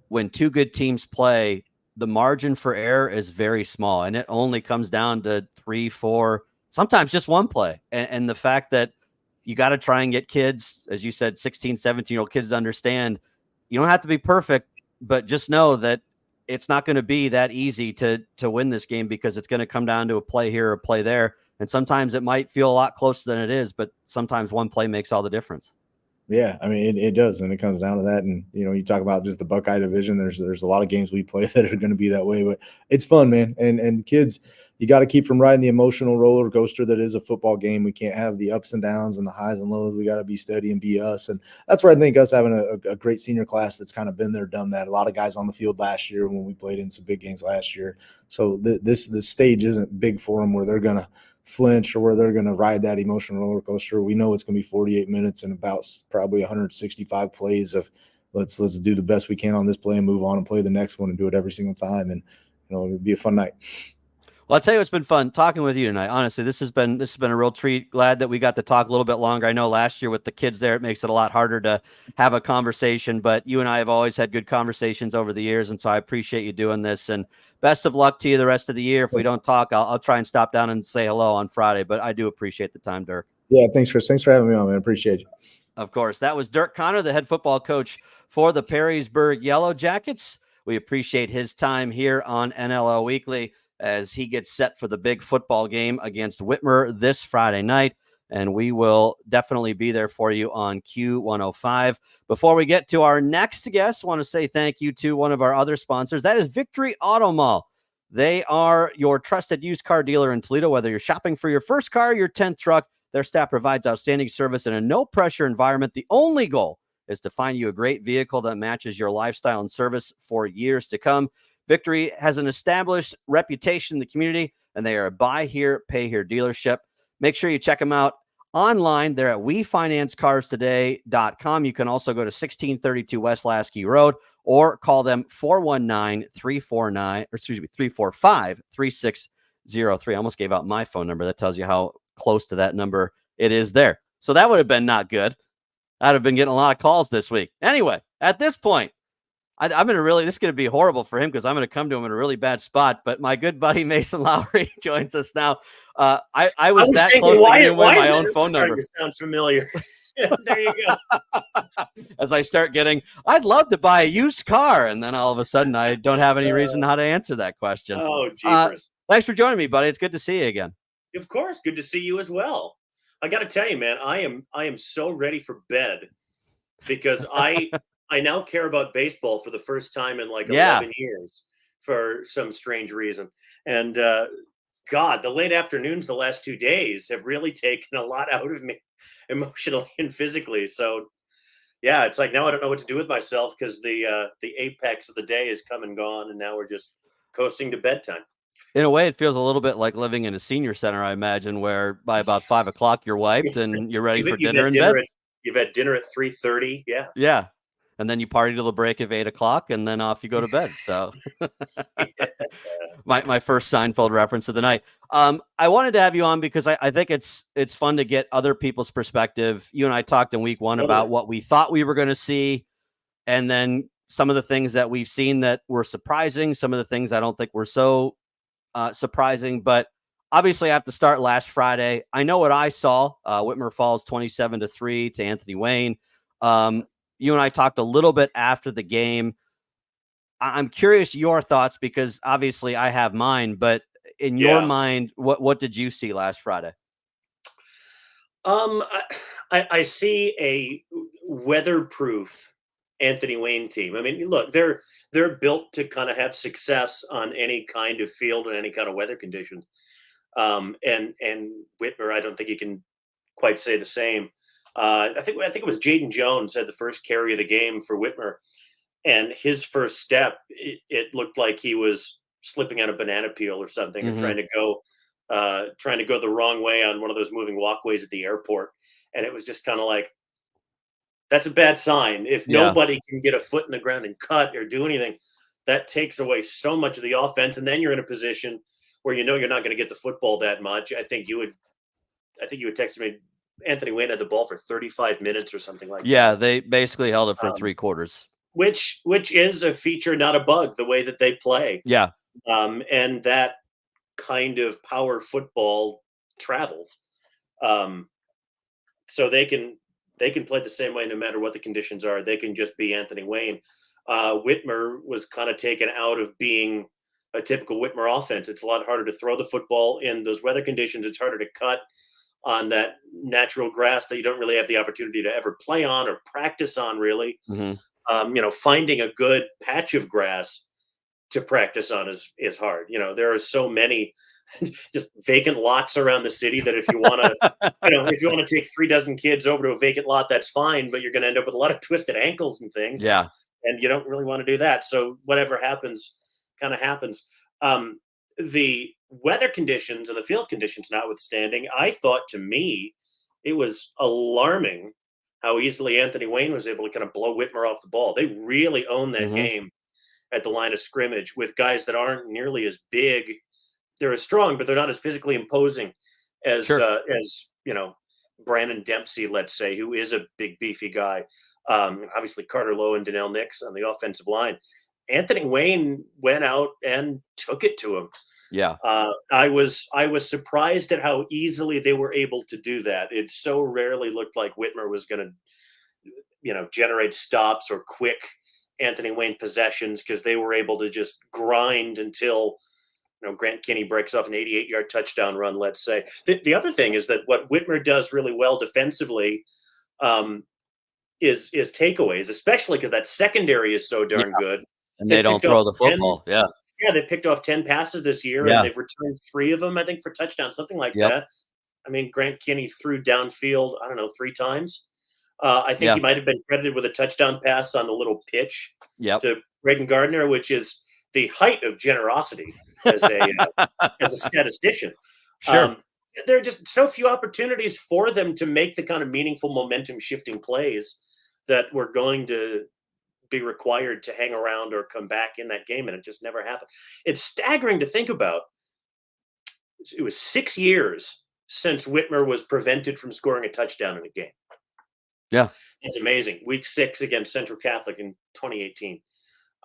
When 2 good teams play, the margin for error is very small, and it only comes down to 3, 4, sometimes just 1 play. And the fact that you got to try and get kids, as you said, 16, 17-year-old kids to understand you don't have to be perfect, but just know that it's not going to be that easy to win this game, because it's going to come down to a play here or a play there. And sometimes it might feel a lot closer than it is, but sometimes 1 play makes all the difference. Yeah, I mean, it does, and it comes down to that. And you talk about just the Buckeye Division. There's a lot of games we play that are going to be that way, but it's fun, man. And kids, you got to keep from riding the emotional roller coaster that is a football game. We can't have the ups and downs and the highs and lows. We got to be steady and be us, and that's where I think us having a great senior class that's kind of been there, done that. A lot of guys on the field last year when we played in some big games last year. So this stage isn't big for them where they're going to flinch or where they're going to ride that emotional roller coaster. We know it's going to be 48 minutes and about probably 165 plays of let's do the best we can on this play and move on and play the next one and do it every single time. And it'll be a fun night. Well, I'll tell you, it's been fun talking with you tonight. Honestly, this has been a real treat. Glad that we got to talk a little bit longer. I know last year with the kids there, it makes it a lot harder to have a conversation, but you and I have always had good conversations over the years. And so I appreciate you doing this, and best of luck to you the rest of the year. If we don't talk, I'll try and stop down and say hello on Friday, but I do appreciate the time, Dirk. Yeah. Thanks, Chris. Thanks for having me on, man. Appreciate you. Of course. That was Dirk Conner, the head football coach for the Perrysburg Yellow Jackets. We appreciate his time here on NLL Weekly as he gets set for the big football game against Whitmer this Friday night. and we will definitely be there for you on Q105. Before we get to our next guest, I want to say thank you to one of our other sponsors. That is Victory Auto Mall. They are your trusted used car dealer in Toledo. Whether you're shopping for your first car, your 10th truck, their staff provides outstanding service in a no-pressure environment. The only goal is to find you a great vehicle that matches your lifestyle and service for years to come. Victory has an established reputation in the community, and they are a buy here, pay here dealership. Make sure you check them out online. They're at WeFinanceCarsToday.com. You can also go to 1632 West Lasky Road or call them 419-345-3603. I almost gave out my phone number. That tells you how close to that number it is there. So that would have been not good. I'd have been getting a lot of calls this week. Anyway, at this point, this is going to be horrible for him because I'm going to come to him in a really bad spot. But my good buddy Mason Lowry joins us now. I was that thinking, close to giving away my that own phone number. Sounds familiar. There you go. As I start getting, I'd love to buy a used car, and then all of a sudden, I don't have any reason how to answer that question. Oh, jeepers. Thanks for joining me, buddy. It's good to see you again. Of course, good to see you as well. I got to tell you, man, I am so ready for bed because I now care about baseball for the first time in like 11 years for some strange reason. And God, the late afternoons the last 2 days have really taken a lot out of me emotionally and physically. So yeah, it's like now I don't know what to do with myself because the apex of the day is come and gone, and now we're just coasting to bedtime. In a way, it feels a little bit like living in a senior center, I imagine, where by about 5 o'clock you're wiped and you're ready for dinner in bed. You've had dinner at 3:30. Yeah. Yeah. And then you party till the break of 8 o'clock, and then off you go to bed. So my first Seinfeld reference of the night. I wanted to have you on because I think it's fun to get other people's perspective. You and I talked in week one about what we thought we were going to see, and then some of the things that we've seen that were surprising, some of the things I don't think were so surprising. But obviously I have to start last Friday. I know what I saw. Whitmer falls 27-3 to Anthony Wayne. You and I talked a little bit after the game. I'm curious your thoughts because obviously I have mine, but in your mind, what did you see last Friday? I see a weatherproof Anthony Wayne team. I mean, look, they're built to kind of have success on any kind of field and any kind of weather conditions. And Whitmer, I don't think you can quite say the same. I think it was Jaden Jones had the first carry of the game for Whitmer, and his first step, it looked like he was slipping out a banana peel or something, or trying to go the wrong way on one of those moving walkways at the airport. And it was just kind of like, that's a bad sign. If nobody can get a foot in the ground and cut or do anything, that takes away so much of the offense. And then you're in a position where you know you're not going to get the football that much. I think you would text me. Anthony Wayne had the ball for 35 minutes or something like that. Yeah, they basically held it for 3 quarters. Which is a feature, not a bug, the way that they play. Yeah. And that kind of power football travels. So they can play the same way no matter what the conditions are. They can just be Anthony Wayne. Whitmer was kind of taken out of being a typical Whitmer offense. It's a lot harder to throw the football in those weather conditions. It's harder to cut on that natural grass that you don't really have the opportunity to ever play on or practice on, really. Finding a good patch of grass to practice on is hard. There are so many just vacant lots around the city that if you want to, if you want to take 3 dozen kids over to a vacant lot, that's fine, but you're going to end up with a lot of twisted ankles and things. Yeah. And you don't really want to do that. So whatever happens kind of happens. The weather conditions and the field conditions notwithstanding, I thought, to me, it was alarming how easily Anthony Wayne was able to kind of blow Whitmer off the ball. They really owned that game at the line of scrimmage with guys that aren't nearly as big. They're as strong, but they're not as physically imposing as Brandon Dempsey, let's say, who is a big, beefy guy. Obviously, Carter Lowe and Donnell Nix on the offensive line. Anthony Wayne went out and took it to him. Yeah. I was surprised at how easily they were able to do that. It so rarely looked like Whitmer was going to, generate stops or quick Anthony Wayne possessions, because they were able to just grind until Grant Kinney breaks off an 88-yard touchdown run, let's say. The other thing is that what Whitmer does really well defensively is takeaways, especially because that secondary is so darn good. And they don't throw the football. Yeah, they picked off 10 passes this year, and they've returned 3 of them, I think, for touchdowns, something like that. I mean, Grant Kinney threw downfield, I don't know, 3 times. I think he might have been credited with a touchdown pass on a little pitch to Braden Gardner, which is the height of generosity as a statistician. Sure. There are just so few opportunities for them to make the kind of meaningful momentum-shifting plays that were going to be required to hang around or come back in that game, and it just never happened. It's staggering to think about. It was 6 years since Whitmer was prevented from scoring a touchdown in a game. Yeah. It's amazing. Week 6 against Central Catholic in 2018.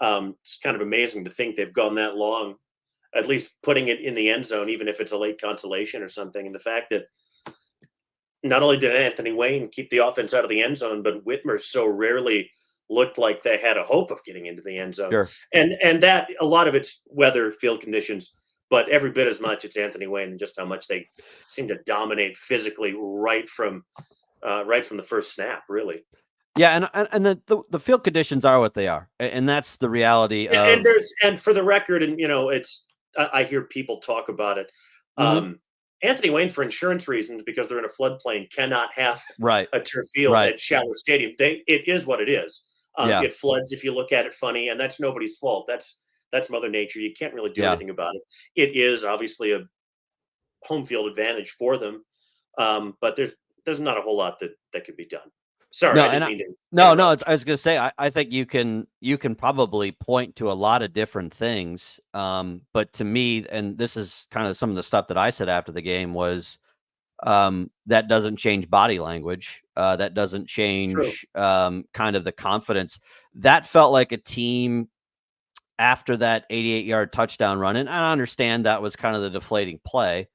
It's kind of amazing to think they've gone that long, at least putting it in the end zone, even if it's a late consolation or something. And the fact that not only did Anthony Wayne keep the offense out of the end zone, but Whitmer so rarely looked like they had a hope of getting into the end zone. Sure. And that a lot of it's weather, field conditions, but every bit as much it's Anthony Wayne and just how much they seem to dominate physically right from the first snap, really. Yeah, and the field conditions are what they are, and that's the reality. And for the record, and it's I hear people talk about it. Anthony Wayne, for insurance reasons, because they're in a floodplain, cannot have a turf field at Shallow Stadium. It is what it is. It floods if you look at it funny, and that's nobody's fault. That's Mother Nature. You can't really do anything about it. It is obviously a home field advantage for them, but there's not a whole lot that could be done. Sorry, I didn't mean to. No. I was going to say, I think you can probably point to a lot of different things. But to me, and this is kind of some of the stuff that I said after the game was, that doesn't change body language. That doesn't change kind of the confidence. That felt like a team after that 88-yard touchdown run. And I understand that was kind of the deflating play,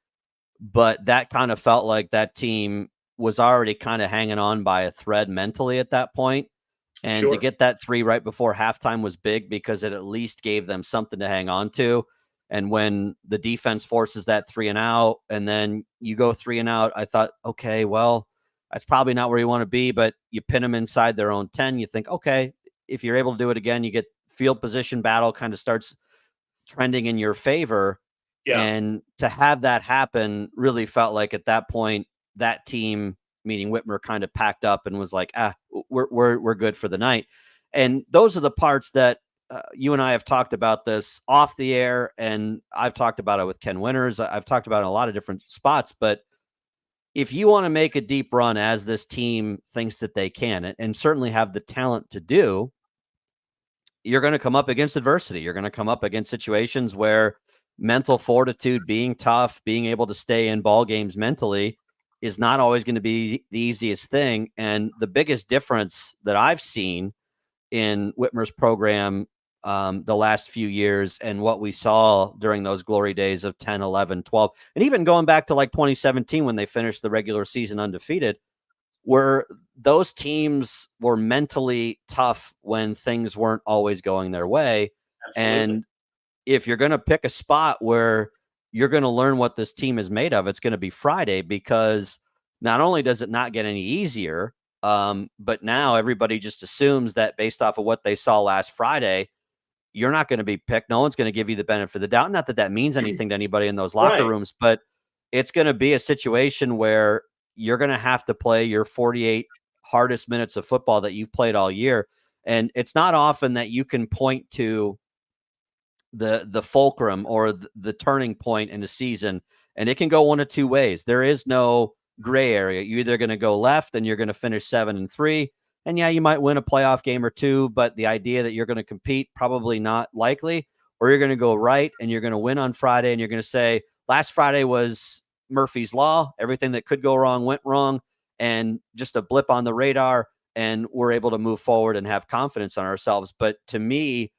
but that kind of felt like that team was already kind of hanging on by a thread mentally at that point. And to get that 3 right before halftime was big because it at least gave them something to hang on to. And when the defense forces that 3 and out, and then you go 3 and out, I thought, okay, well, that's probably not where you want to be, but you pin them inside their own 10. You think, okay, if you're able to do it again, you get field position battle kind of starts trending in your favor. Yeah. And to have that happen really felt like at that point, that team, meaning Whitmer, kind of packed up and was like, we're good for the night. And those are the parts that you and I have talked about this off the air, and I've talked about it with Ken Winters. I've talked about it in a lot of different spots, but if you want to make a deep run as this team thinks that they can, and certainly have the talent to do, you're going to come up against adversity. You're going to come up against situations where mental fortitude, being tough, being able to stay in ball games mentally is not always going to be the easiest thing. And the biggest difference that I've seen in Whitmer's program the last few years and what we saw during those glory days of 10, 11, 12, and even going back to like 2017 when they finished the regular season undefeated, where those teams were mentally tough when things weren't always going their way. Absolutely. And if you're going to pick a spot where you're going to learn what this team is made of, it's going to be Friday, because not only does it not get any easier, but now everybody just assumes that based off of what they saw last Friday, you're not going to be picked. No one's going to give you the benefit of the doubt. Not that that means anything to anybody in those locker rooms, but it's going to be a situation where you're going to have to play your 48 hardest minutes of football that you've played all year. And it's not often that you can point to the fulcrum or the turning point in the season, and it can go one of two ways. There is no gray area. You're either going to go left and you're going to finish 7-3, and yeah, you might win a playoff game or two, but the idea that you're going to compete, probably not likely. Or you're going to go right and you're going to win on Friday, and you're going to say last Friday was Murphy's Law. Everything that could go wrong went wrong, and just a blip on the radar, and we're able to move forward and have confidence on ourselves. But to me,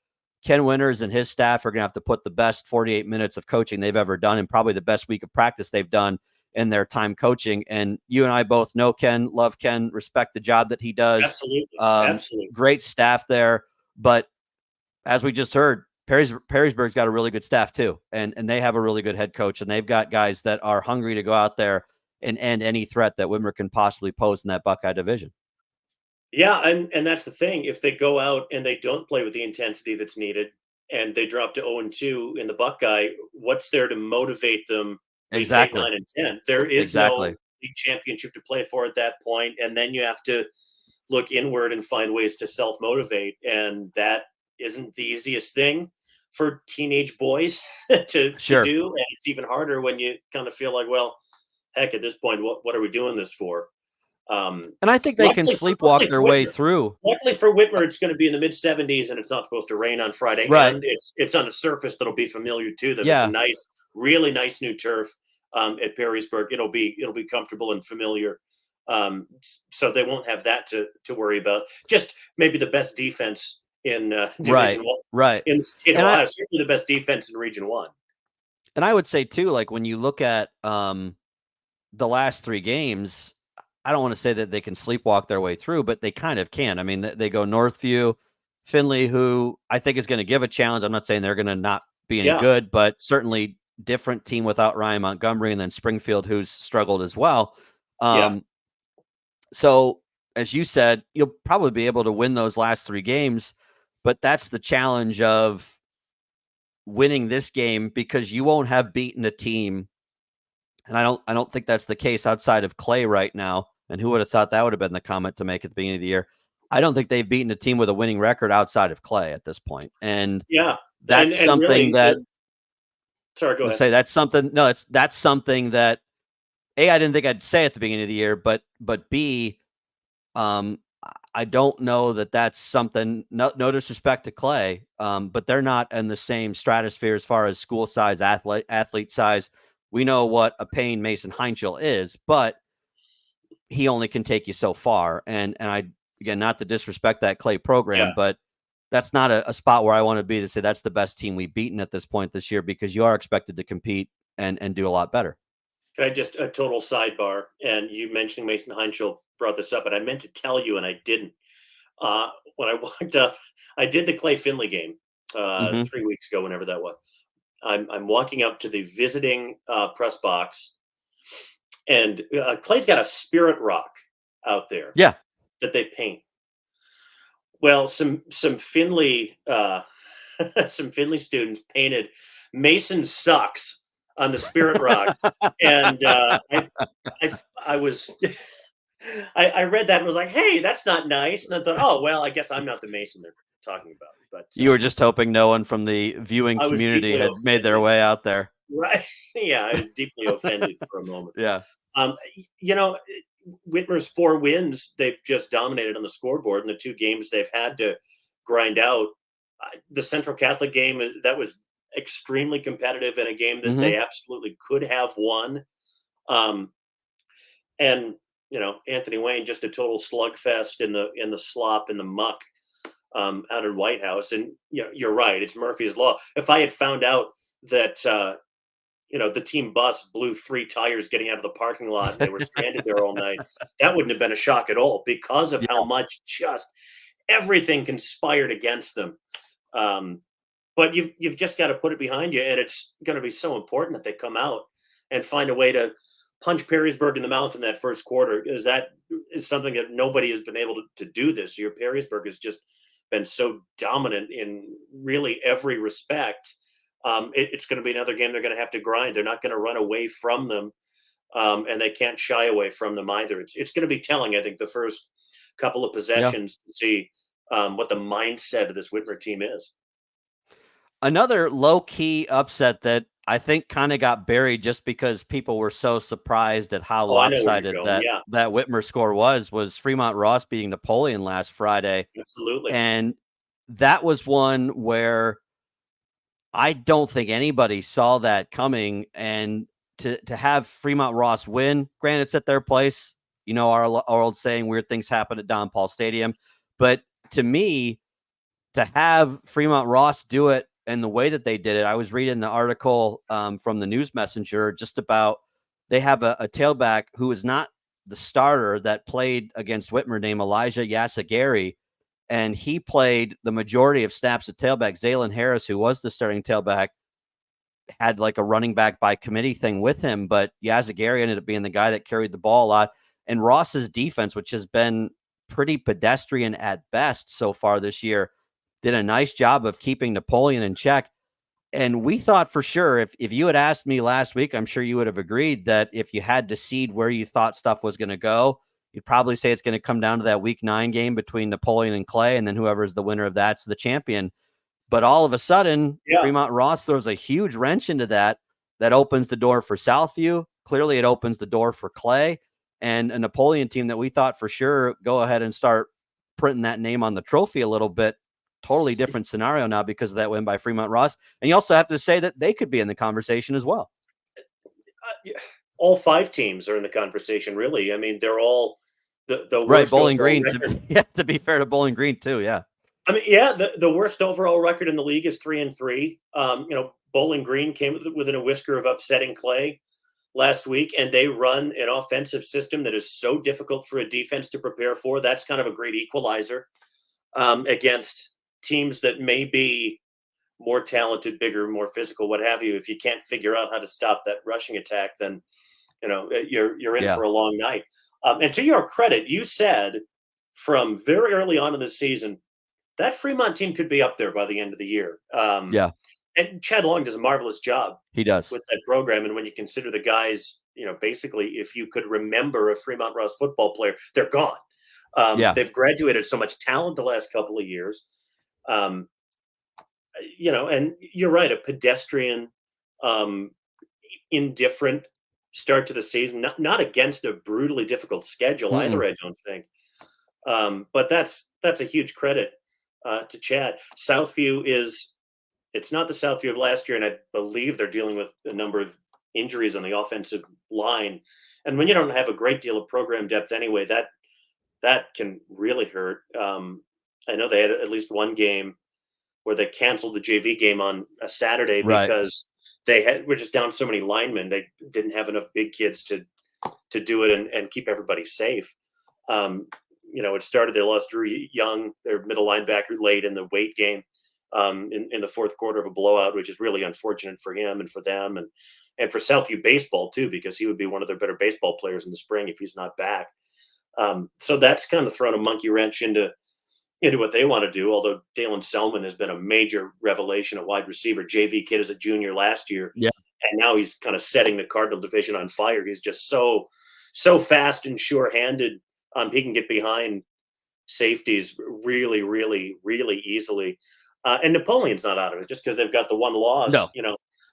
Ken Winters and his staff are going to have to put the best 48 minutes of coaching they've ever done, and probably the best week of practice they've done in their time coaching. And you and I both know Ken, love Ken, respect the job that he does. Absolutely. Great staff there. But as we just heard, Perrysburg's got a really good staff too, and they have a really good head coach, and they've got guys that are hungry to go out there and end any threat that Whitmer can possibly pose in that Buckeye division. Yeah, and that's the thing. If they go out and they don't play with the intensity that's needed, and they drop to 0-2 in the Buckeye, what's there to motivate them? Exactly. 8, 9, and 10. There is Exactly. no league championship to play for at that point, and then you have to look inward and find ways to self-motivate, and that isn't the easiest thing for teenage boys to do, and it's even harder when you kind of feel like, well, heck, at this point, what are we doing this for? And I think they can sleepwalk their way through. Luckily for Whitmer, it's going to be in the mid-70s, and it's not supposed to rain on Friday. Right. And it's on a surface that'll be familiar to them. Yeah. It's a nice, really nice new turf at Perrysburg. It'll be comfortable and familiar. So they won't have that to worry about. Just maybe the best defense in Division 1. Right. In the state of Ohio, certainly the best defense in Region 1. And I would say, too, like when you look at the last 3 games, I don't want to say that they can sleepwalk their way through, but they kind of can. I mean, they go Northview, Findlay, who I think is going to give a challenge. I'm not saying they're going to not be any good, but certainly different team without Ryan Montgomery, and then Springfield, who's struggled as well. So, as you said, you'll probably be able to win those last 3 games, but that's the challenge of winning this game, because you won't have beaten a team. And I don't think that's the case outside of Clay right now. And who would have thought that would have been the comment to make at the beginning of the year? I don't think they've beaten a team with a winning record outside of Clay at this point. And that's something really, that. Sorry, go ahead. Say that's something. No, that's something that I didn't think I'd say at the beginning of the year, but B, I don't know that that's something. No disrespect to Clay, but they're not in the same stratosphere as far as school size, athlete size. We know what a pain Mason Heinchel is, but he only can take you so far. And I, again, not to disrespect that Clay program, but that's not a spot where I want to be to say that's the best team we've beaten at this point this year, because you are expected to compete and do a lot better. Can I just a total sidebar? And you mentioning Mason Heinchel brought this up, and I meant to tell you, and I didn't. When I walked up, I did the Clay Findlay game 3 weeks ago, whenever that was. I'm walking up to the visiting press box, and Clay's got a spirit rock out there. Yeah, that they paint. Well, some Findlay students painted Mason sucks on the spirit rock, and I was. I read that and was like, "Hey, that's not nice." And I thought, "Oh well, I guess I'm not the Mason they're talking about." But you were just hoping no one from the viewing community had made their way out there, right? Yeah, I was deeply offended for a moment. Yeah, Whitmer's 4 wins, they've just dominated on the scoreboard. In the 2 games they've had to grind out, the Central Catholic game, that was extremely competitive in a game that they absolutely could have won. And Anthony Wayne, just a total slugfest in the slop, in the muck out in White House. And you're right, it's Murphy's Law. If I had found out that the team bus blew 3 tires getting out of the parking lot and they were stranded there all night, that wouldn't have been a shock at all, because of how much just everything conspired against them. But you've just got to put it behind you, and it's going to be so important that they come out and find a way to punch Perrysburg in the mouth in that first quarter, because that is something that nobody has been able to do this year. Perrysburg has just been so dominant in really every respect. It's going to be another game they're going to have to grind. They're not going to run away from them, and they can't shy away from them either. It's going to be telling, I think, the first couple of possessions to see what the mindset of this Whitmer team is. Another low-key upset that I think kind of got buried just because people were so surprised at how lopsided that Whitmer score was Fremont Ross beating Napoleon last Friday. Absolutely. And that was one where I don't think anybody saw that coming. And to have Fremont Ross win, granted, it's at their place. Our old saying, weird things happen at Don Paul Stadium. But to me, to have Fremont Ross do it and the way that they did it, I was reading the article from the News Messenger just about they have a tailback who is not the starter that played against Whitmer named Elijah Yassagari. and he played the majority of snaps at tailback. Zaylen Harris, who was the starting tailback, had like a running back by committee thing with him, but Yazagari ended up being the guy that carried the ball a lot. And Ross's defense, which has been pretty pedestrian at best so far this year, did a nice job of keeping Napoleon in check. And we thought for sure, if you had asked me last week, I'm sure you would have agreed that if you had to seed where you thought stuff was going to go, you'd probably say it's going to come down to that week 9 game between Napoleon and Clay, and then whoever's the winner of that's the champion. But all of a sudden, Fremont Ross throws a huge wrench into that opens the door for Southview. Clearly, it opens the door for Clay, and a Napoleon team that we thought for sure go ahead and start printing that name on the trophy a little bit. Totally different scenario now because of that win by Fremont Ross. And you also have to say that they could be in the conversation as well. All 5 teams are in the conversation, really. I mean, they're all the right. Worst Bowling Green, to be fair to Bowling Green too. Yeah. I mean, yeah, the worst overall record in the league is 3-3. Bowling Green came within a whisker of upsetting Clay last week, and they run an offensive system that is so difficult for a defense to prepare for. That's kind of a great equalizer against teams that may be more talented, bigger, more physical, what have you. If you can't figure out how to stop that rushing attack, then you're in for a long night. And to your credit, you said from very early on in the season that Fremont team could be up there by the end of the year. And Chad Long does a marvelous job. He does with that program. And when you consider the guys, basically, if you could remember a Fremont Ross football player, they're gone. They've graduated so much talent the last couple of years. And you're right, a pedestrian, indifferent start to the season, not against a brutally difficult schedule either, I don't think. But that's a huge credit to Chad. Southview it's not the Southview of last year, and I believe they're dealing with a number of injuries on the offensive line. And when you don't have a great deal of program depth anyway, that can really hurt. I know they had at least one game where they canceled the JV game on a Saturday because they were just down so many linemen. They didn't have enough big kids to do it and keep everybody safe. It started, they lost Drew Young, their middle linebacker, late in the weight game in the fourth quarter of a blowout, which is really unfortunate for him and for them and for Southview baseball too, because he would be one of their better baseball players in the spring if he's not back. So that's kind of thrown a monkey wrench into what they want to do, although Dalen Selman has been a major revelation at wide receiver. JV kid as a junior last year. Yeah. And now he's kind of setting the Cardinal Division on fire. He's just so fast and sure-handed. He can get behind safeties really, really, really easily. And Napoleon's not out of it just because they've got the one loss. No.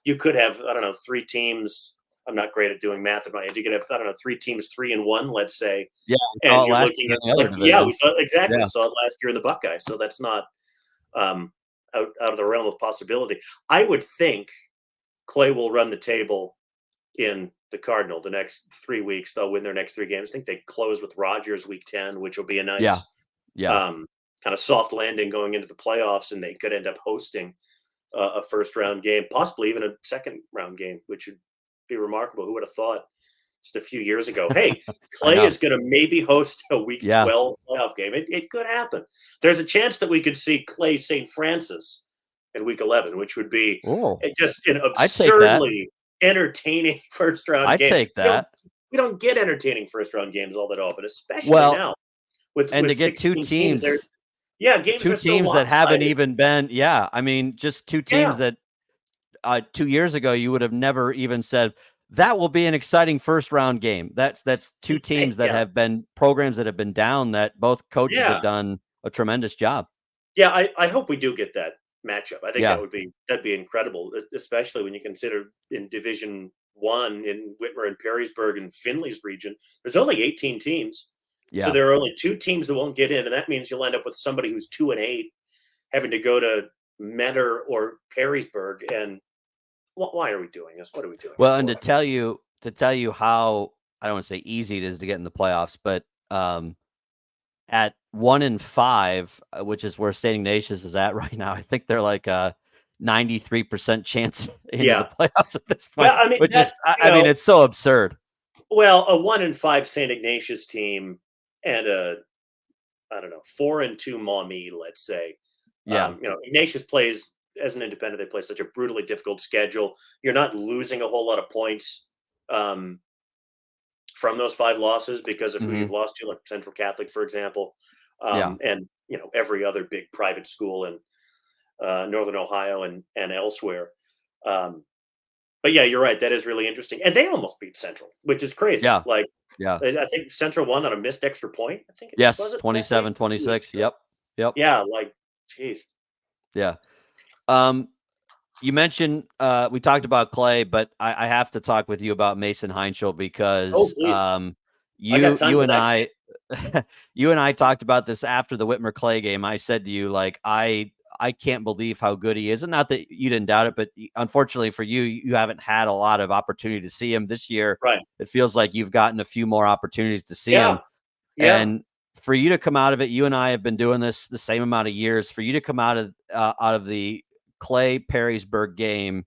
You could have, 3 teams. I'm not great at doing math in my head. You could have, 3 teams, 3-1, let's say. Yeah. And you're looking at, we saw exactly. Yeah. We saw it last year in the Buckeye. So that's not out of the realm of possibility. I would think Clay will run the table in the Cardinal the next 3 weeks. They'll win their next 3 games. I think they close with Rogers week 10, which will be a nice kind of soft landing going into the playoffs, and they could end up hosting a first-round game, possibly even a second-round game, which would be remarkable. Who would have thought just a few years ago, hey, Clay is going to maybe host a week 12 playoff game. It could happen. There's a chance that we could see Clay St. Francis in week 11, which would be just an absurdly entertaining first-round game. I'd take that. We don't get entertaining first-round games all that often, especially now. With to get 2 teams. Games 2 teams that haven't even been, just 2 teams that 2 years ago you would have never even said that will be an exciting first round game. That's 2 teams that have been programs that have been down, that both coaches have done a tremendous job. Yeah, I hope we do get that matchup. I think that'd be incredible, especially when you consider in Division 1 in Whitmer and Perrysburg and Findlay's region, there's only 18 teams. Yeah. So there are only 2 teams that won't get in, and that means you'll end up with somebody who's 2-8 having to go to Metter or Perrysburg. And why are we doing this? What are we doing? Well, and to tell you how, I don't want to say easy it is to get in the playoffs, but at 1-5, which is where Standing Nations is at right now, I think they're like a 93% chance into the playoffs at this point. Well, which is, it's so absurd. Well, a 1-5 St. Ignatius team and a I don't know, 4-2 Maumee, let's say. Yeah. Ignatius plays as an independent. They play such a brutally difficult schedule. You're not losing a whole lot of points from those 5 losses because of who you've lost to, like Central Catholic, for example, and every other big private school in Northern Ohio and elsewhere. But yeah, you're right. That is really interesting. And they almost beat Central, which is crazy. Yeah. Like, Yeah. I think Central won on a missed extra point. I think. Yes. Was it 27-26. Yep. Yeah. Like, geez. Yeah. You mentioned we talked about Clay, but I have to talk with you about Mason Heinschel because you and I you and I talked about this after the Whitmer Clay game. I said to you, like, I can't believe how good he is. And not that you didn't doubt it, but unfortunately for you, you haven't had a lot of opportunity to see him this year. Right. It feels like you've gotten a few more opportunities to see him. Yeah. And for you to come out of it, you and I have been doing this the same amount of years. For you to come out of the Clay Perrysburg game,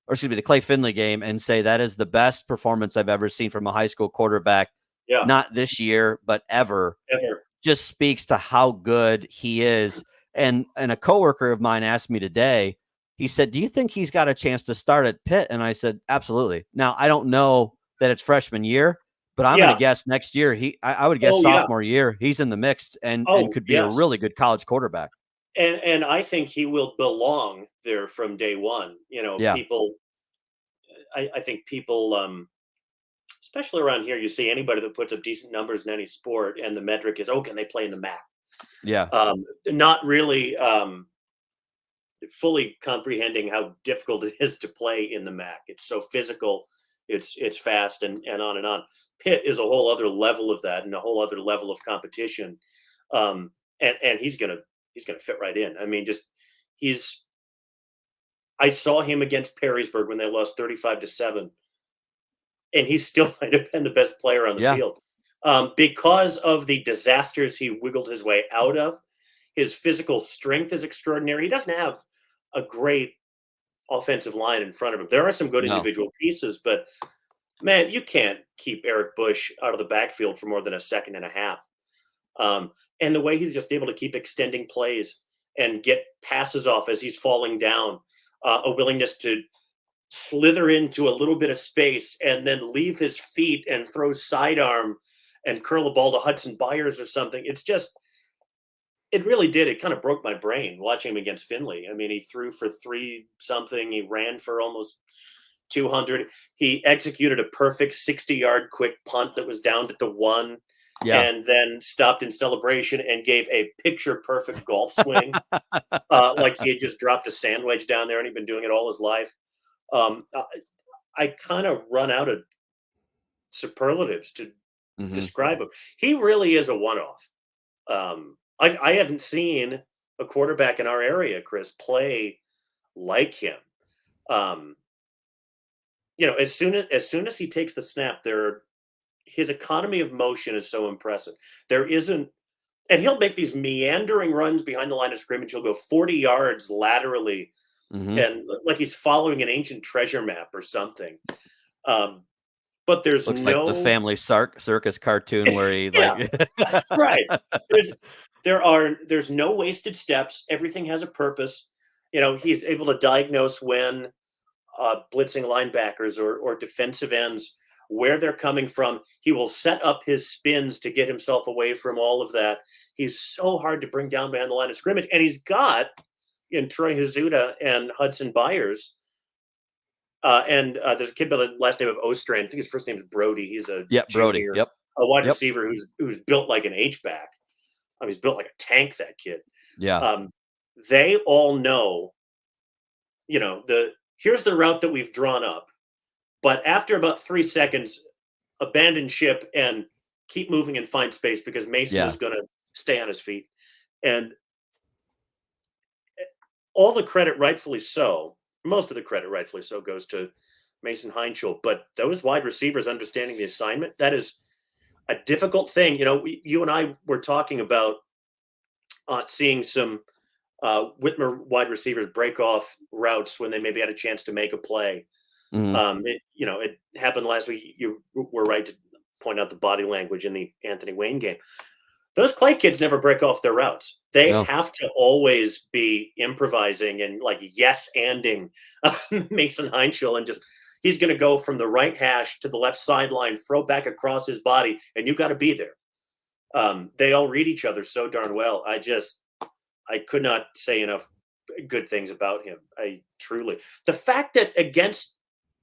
or excuse me, the Clay Finley game, and say that is the best performance I've ever seen from a high school quarterback, not this year, but ever, just speaks to how good he is. And a coworker of mine asked me today, he said, do you think he's got a chance to start at Pitt? And I said, absolutely. Now, I don't know that it's freshman year, but I'm going to guess next year, I would guess sophomore year, he's in the mix and could be a really good college quarterback. And I think he will belong there from day one. People, I think people, especially around here, you see anybody that puts up decent numbers in any sport, and the metric is, can they play in the MAC? Yeah. Not really fully comprehending how difficult it is to play in the MAC. It's so physical, it's fast, and on and on. Pitt is a whole other level of that, and a whole other level of competition. And he's gonna fit right in. I mean, I saw him against Perrysburg when they lost 35-7, and he still might have been the best player on the field. Because of the disasters he wiggled his way out of. His physical strength is extraordinary. He doesn't have a great offensive line in front of him. There are some good individual pieces, but man, you can't keep Eric Bush out of the backfield for more than a second and a half. And the way he's just able to keep extending plays and get passes off as he's falling down, a willingness to slither into a little bit of space and then leave his feet and throw sidearm and curl a ball to Hudson Byers or something. It really did. It kind of broke my brain watching him against Finley. I mean, he threw for 3-something. He ran for almost 200. He executed a perfect 60-yard quick punt that was down to the 1. And then stopped in celebration and gave a picture-perfect golf swing, like he had just dropped a sand wedge down there and he'd been doing it all his life. I kind of run out of superlatives to describe him. He really is a one-off. I haven't seen a quarterback in our area, Chris, play like him. As soon as he takes the snap, his economy of motion is so impressive. And he'll make these meandering runs behind the line of scrimmage. He'll go 40 yards laterally, and like he's following an ancient treasure map or something. But there's looks like the family circus cartoon where he right. There's no wasted steps. Everything has a purpose. He's able to diagnose when blitzing linebackers or defensive ends, where they're coming from. He will set up his spins to get himself away from all of that. He's so hard to bring down behind the line of scrimmage. And he's got in Troy Hazuda and Hudson Byers. And there's a kid by the last name of Ostrand. I think his first name is Brody. He's a Brody. Junior, a wide receiver who's built like an H-back. He's built like a tank, that kid. Yeah. They all know, here's the route that we've drawn up. But after about 3 seconds, abandon ship and keep moving and find space because Mason is going to stay on his feet. And all the credit, rightfully so, most of the credit, rightfully so, goes to Mason Heinschel. But those wide receivers understanding the assignment, that is a difficult thing. You and I were talking about seeing some Whitmer wide receivers break off routes when they maybe had a chance to make a play. It happened last week. You were right to point out the body language in the Anthony Wayne game. those Clay kids never break off their routes. They No. have to always be improvising and like yes-anding Mason Heinschel, and just he's going to go from the right hash to the left sideline, throw back across his body, and you got to be there. They all read each other so darn well. I could not say enough good things about him. The fact that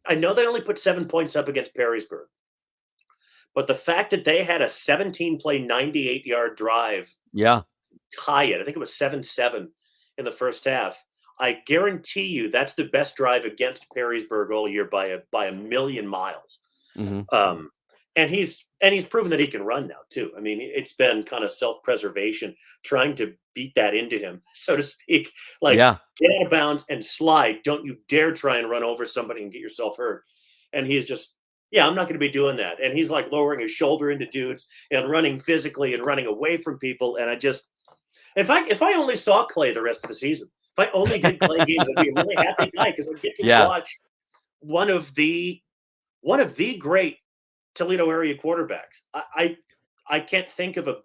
I know they only put 7 points up against Perrysburg, but the fact that they had a 17-play, 98-yard drive, tie it. I think it was 7-7 in the first half. I guarantee you that's the best drive against Perrysburg all year by a million miles. Mm-hmm. And he's proven that he can run now too. I mean, it's been kind of self-preservation, trying to beat that into him, so to speak. Like, get out of bounds and slide. Don't you dare try and run over somebody and get yourself hurt. And he's just, I'm not going to be doing that. And he's like lowering his shoulder into dudes and running physically and running away from people. And if I only saw Clay the rest of the season, if I only did Clay games, I'd be a really happy guy, because I'd get to watch one of the great Toledo area quarterbacks. I can't think of a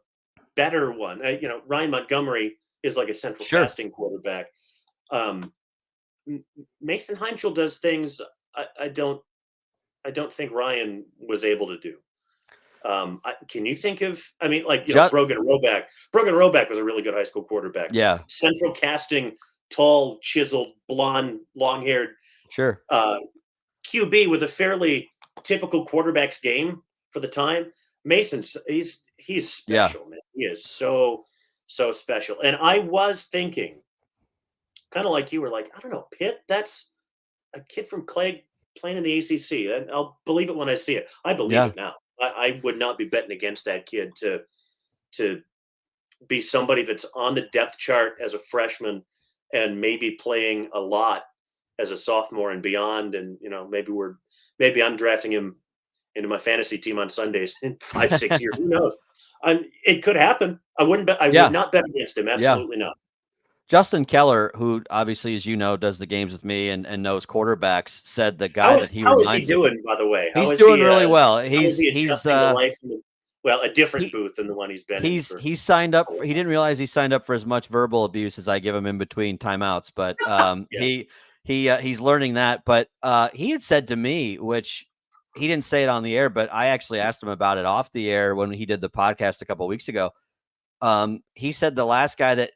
better one. Ryan Montgomery is like a central casting quarterback. Mason Heinschel does things I don't think Ryan was able to do. Can you think of? I mean, like Brogan Roback. Brogan Roback was a really good high school quarterback. Yeah, central casting, tall, chiseled, blonde, long-haired. Sure. QB with a fairly typical quarterback's game for the time. Mason, he's special, man. He is so special. And I was thinking, kind of like you were like, I don't know, Pitt. That's a kid from Clay playing in the ACC. And I'll believe it when I see it. I believe it now. I would not be betting against that kid to be somebody that's on the depth chart as a freshman and maybe playing a lot as a sophomore and beyond. And, maybe I'm drafting him into my fantasy team on Sundays in 5-6 years. Who knows? It could happen. I wouldn't bet. I would not bet against him. Absolutely not. Justin Keller, who obviously, as you know, does the games with me and knows quarterbacks, said the guy that he reminds. How is he doing, by the way? He's doing really well. He's adjusting to life a different booth than the one he's been in. He's signed up. He didn't realize he signed up for as much verbal abuse as I give him in between timeouts, but he's learning that. But he had said to me, which he didn't say it on the air, but I actually asked him about it off the air when he did the podcast a couple of weeks ago. He said the last guy that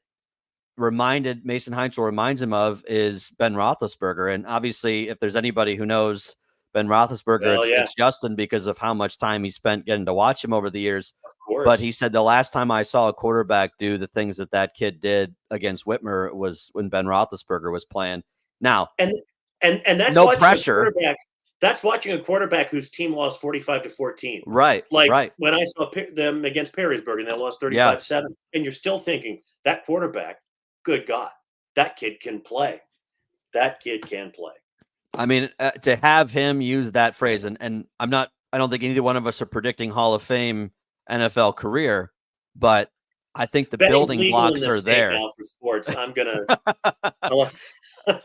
Mason Heinschel reminds him of is Ben Roethlisberger. And obviously, if there's anybody who knows Ben Roethlisberger, it's Justin, because of how much time he spent getting to watch him over the years. Of course. But he said the last time I saw a quarterback do the things that kid did against Whitmer was when Ben Roethlisberger was playing. Now, and that's no pressure. That's watching a quarterback whose team lost 45-14. Right. Like when I saw them against Perrysburg and they lost 35-7, and you're still thinking that quarterback, good God, that kid can play. That kid can play. I mean, to have him use that phrase, and I don't think either one of us are predicting Hall of Fame NFL career, but I think the building blocks are there. Now for sports, I'm gonna. But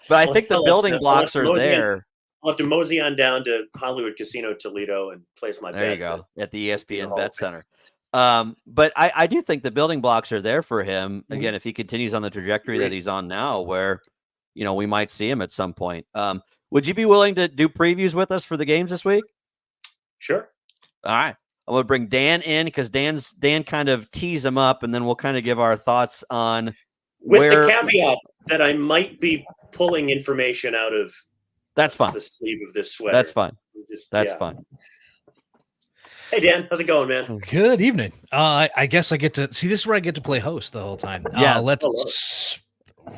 I think the building blocks are there. I'll have to mosey on down to Hollywood Casino Toledo and place my bet. There you go, at the ESPN Bet Center. But I do think the building blocks are there for him. Again, if he continues on the trajectory that he's on now, where, we might see him at some point. Would you be willing to do previews with us for the games this week? Sure. All right. I'm going to bring Dan in because Dan kind of tees him up, and then we'll kind of give our thoughts on with the caveat that I might be pulling information out of that's fine. The sleeve of this sweater. That's fine. That's fine. Hey, Dan. How's it going, man? Good evening. I guess I get to see, this is where I get to play host the whole time. Let's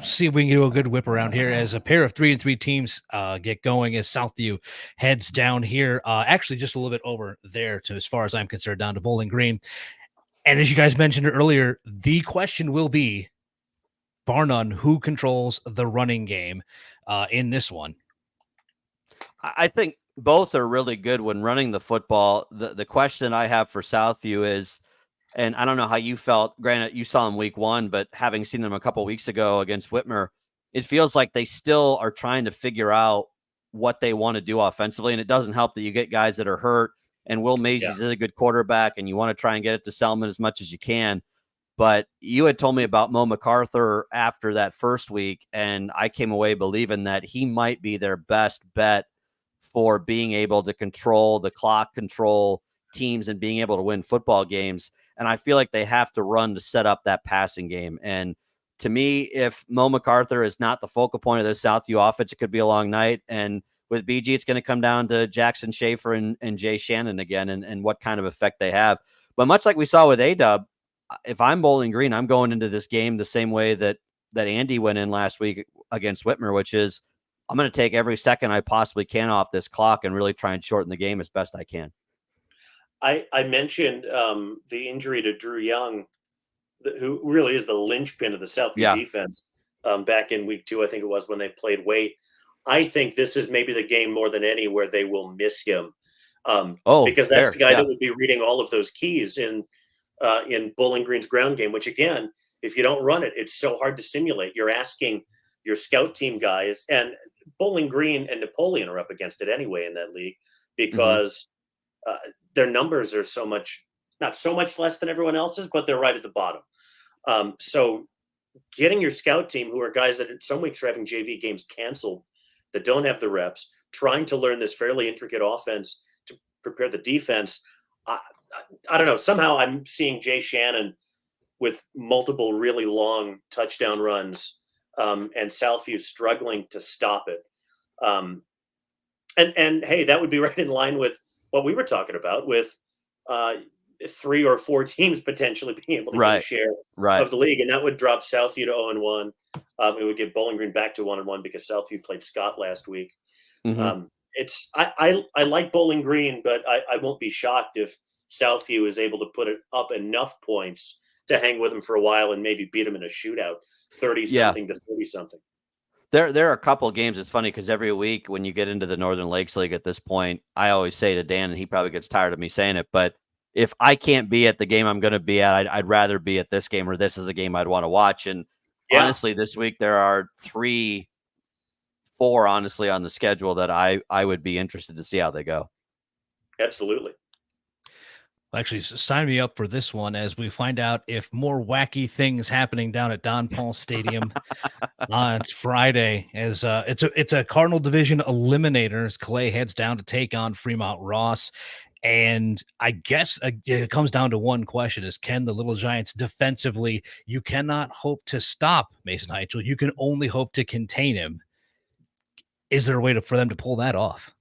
see if we can do a good whip around here as a pair of 3-3 teams get going as Southview heads down here. Actually, just a little bit over there to, as far as I'm concerned, down to Bowling Green. And as you guys mentioned earlier, the question will be, bar none, who controls the running game in this one? I think both are really good when running the football. The question I have for Southview is, and I don't know how you felt, granted you saw them week one, but having seen them a couple weeks ago against Whitmer, it feels like they still are trying to figure out what they want to do offensively. And it doesn't help that you get guys that are hurt, and Will Mays is a good quarterback, and you want to try and get it to Selman as much as you can. But you had told me about Mo MacArthur after that first week, and I came away believing that he might be their best bet for being able to control the clock, control teams, and being able to win football games. And I feel like they have to run to set up that passing game. And to me, if Mo MacArthur is not the focal point of the Southview offense, it could be a long night. And with BG, it's going to come down to Jackson Schaefer and Jay Shannon again, and what kind of effect they have. But much like we saw with A-Dub, if I'm Bowling Green, I'm going into this game the same way that Andy went in last week against Whitmer, which is I'm going to take every second I possibly can off this clock and really try and shorten the game as best I can. I mentioned the injury to Drew Young, who really is the linchpin of the Southview defense back in week 2, I think it was, when they played Waite. I think this is maybe the game more than any where they will miss him because that's the guy that would be reading all of those keys in Bowling Green's ground game, which, again, if you don't run it, it's so hard to simulate. You're asking your scout team guys, and Bowling Green and Napoleon are up against it anyway in that league because their numbers are not so much less than everyone else's, but they're right at the bottom. So getting your scout team, who are guys that in some weeks are having JV games canceled, that don't have the reps, trying to learn this fairly intricate offense to prepare the defense. I don't know. Somehow I'm seeing Jay Shannon with multiple really long touchdown runs and Southview struggling to stop it. And hey, that would be right in line with what we were talking about with 3 or 4 teams potentially being able to get a share of the league. And that would drop Southview to 0-1. It would get Bowling Green back to 1-1 because Southview played Scott last week. I like Bowling Green, but I won't be shocked if Southview is able to put it up enough points to hang with them for a while and maybe beat them in a shootout, 30-something to 30-something. There are a couple of games. It's funny because every week when you get into the Northern Lakes League at this point, I always say to Dan, and he probably gets tired of me saying it, but if I can't be at the game I'm going to be at, I'd rather be at this game, or this is a game I'd want to watch. And honestly, this week there are 3-4 honestly on the schedule that I would be interested to see how they go. Absolutely. Actually, sign me up for this one as we find out if more wacky things happening down at Don Paul Stadium. It's Friday as it's a Cardinal Division eliminator as Clay heads down to take on Fremont Ross. And I guess it comes down to one question: is can the Little Giants defensively? You cannot hope to stop Mason Heichel. You can only hope to contain him. Is there a way for them to pull that off?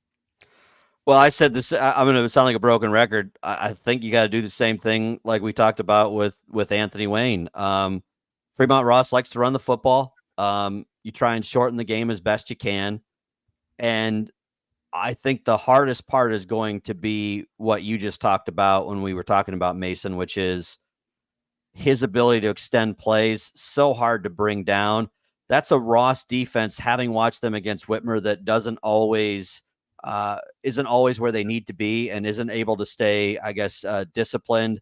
Well, I said this. I'm going to sound like a broken record. I think you got to do the same thing like we talked about with Anthony Wayne. Fremont Ross likes to run the football. You try and shorten the game as best you can, and I think the hardest part is going to be what you just talked about when we were talking about Mason, which is his ability to extend plays. So hard to bring down. That's a Ross defense, having watched them against Whitmer, that isn't always where they need to be and isn't able to stay, I guess, disciplined.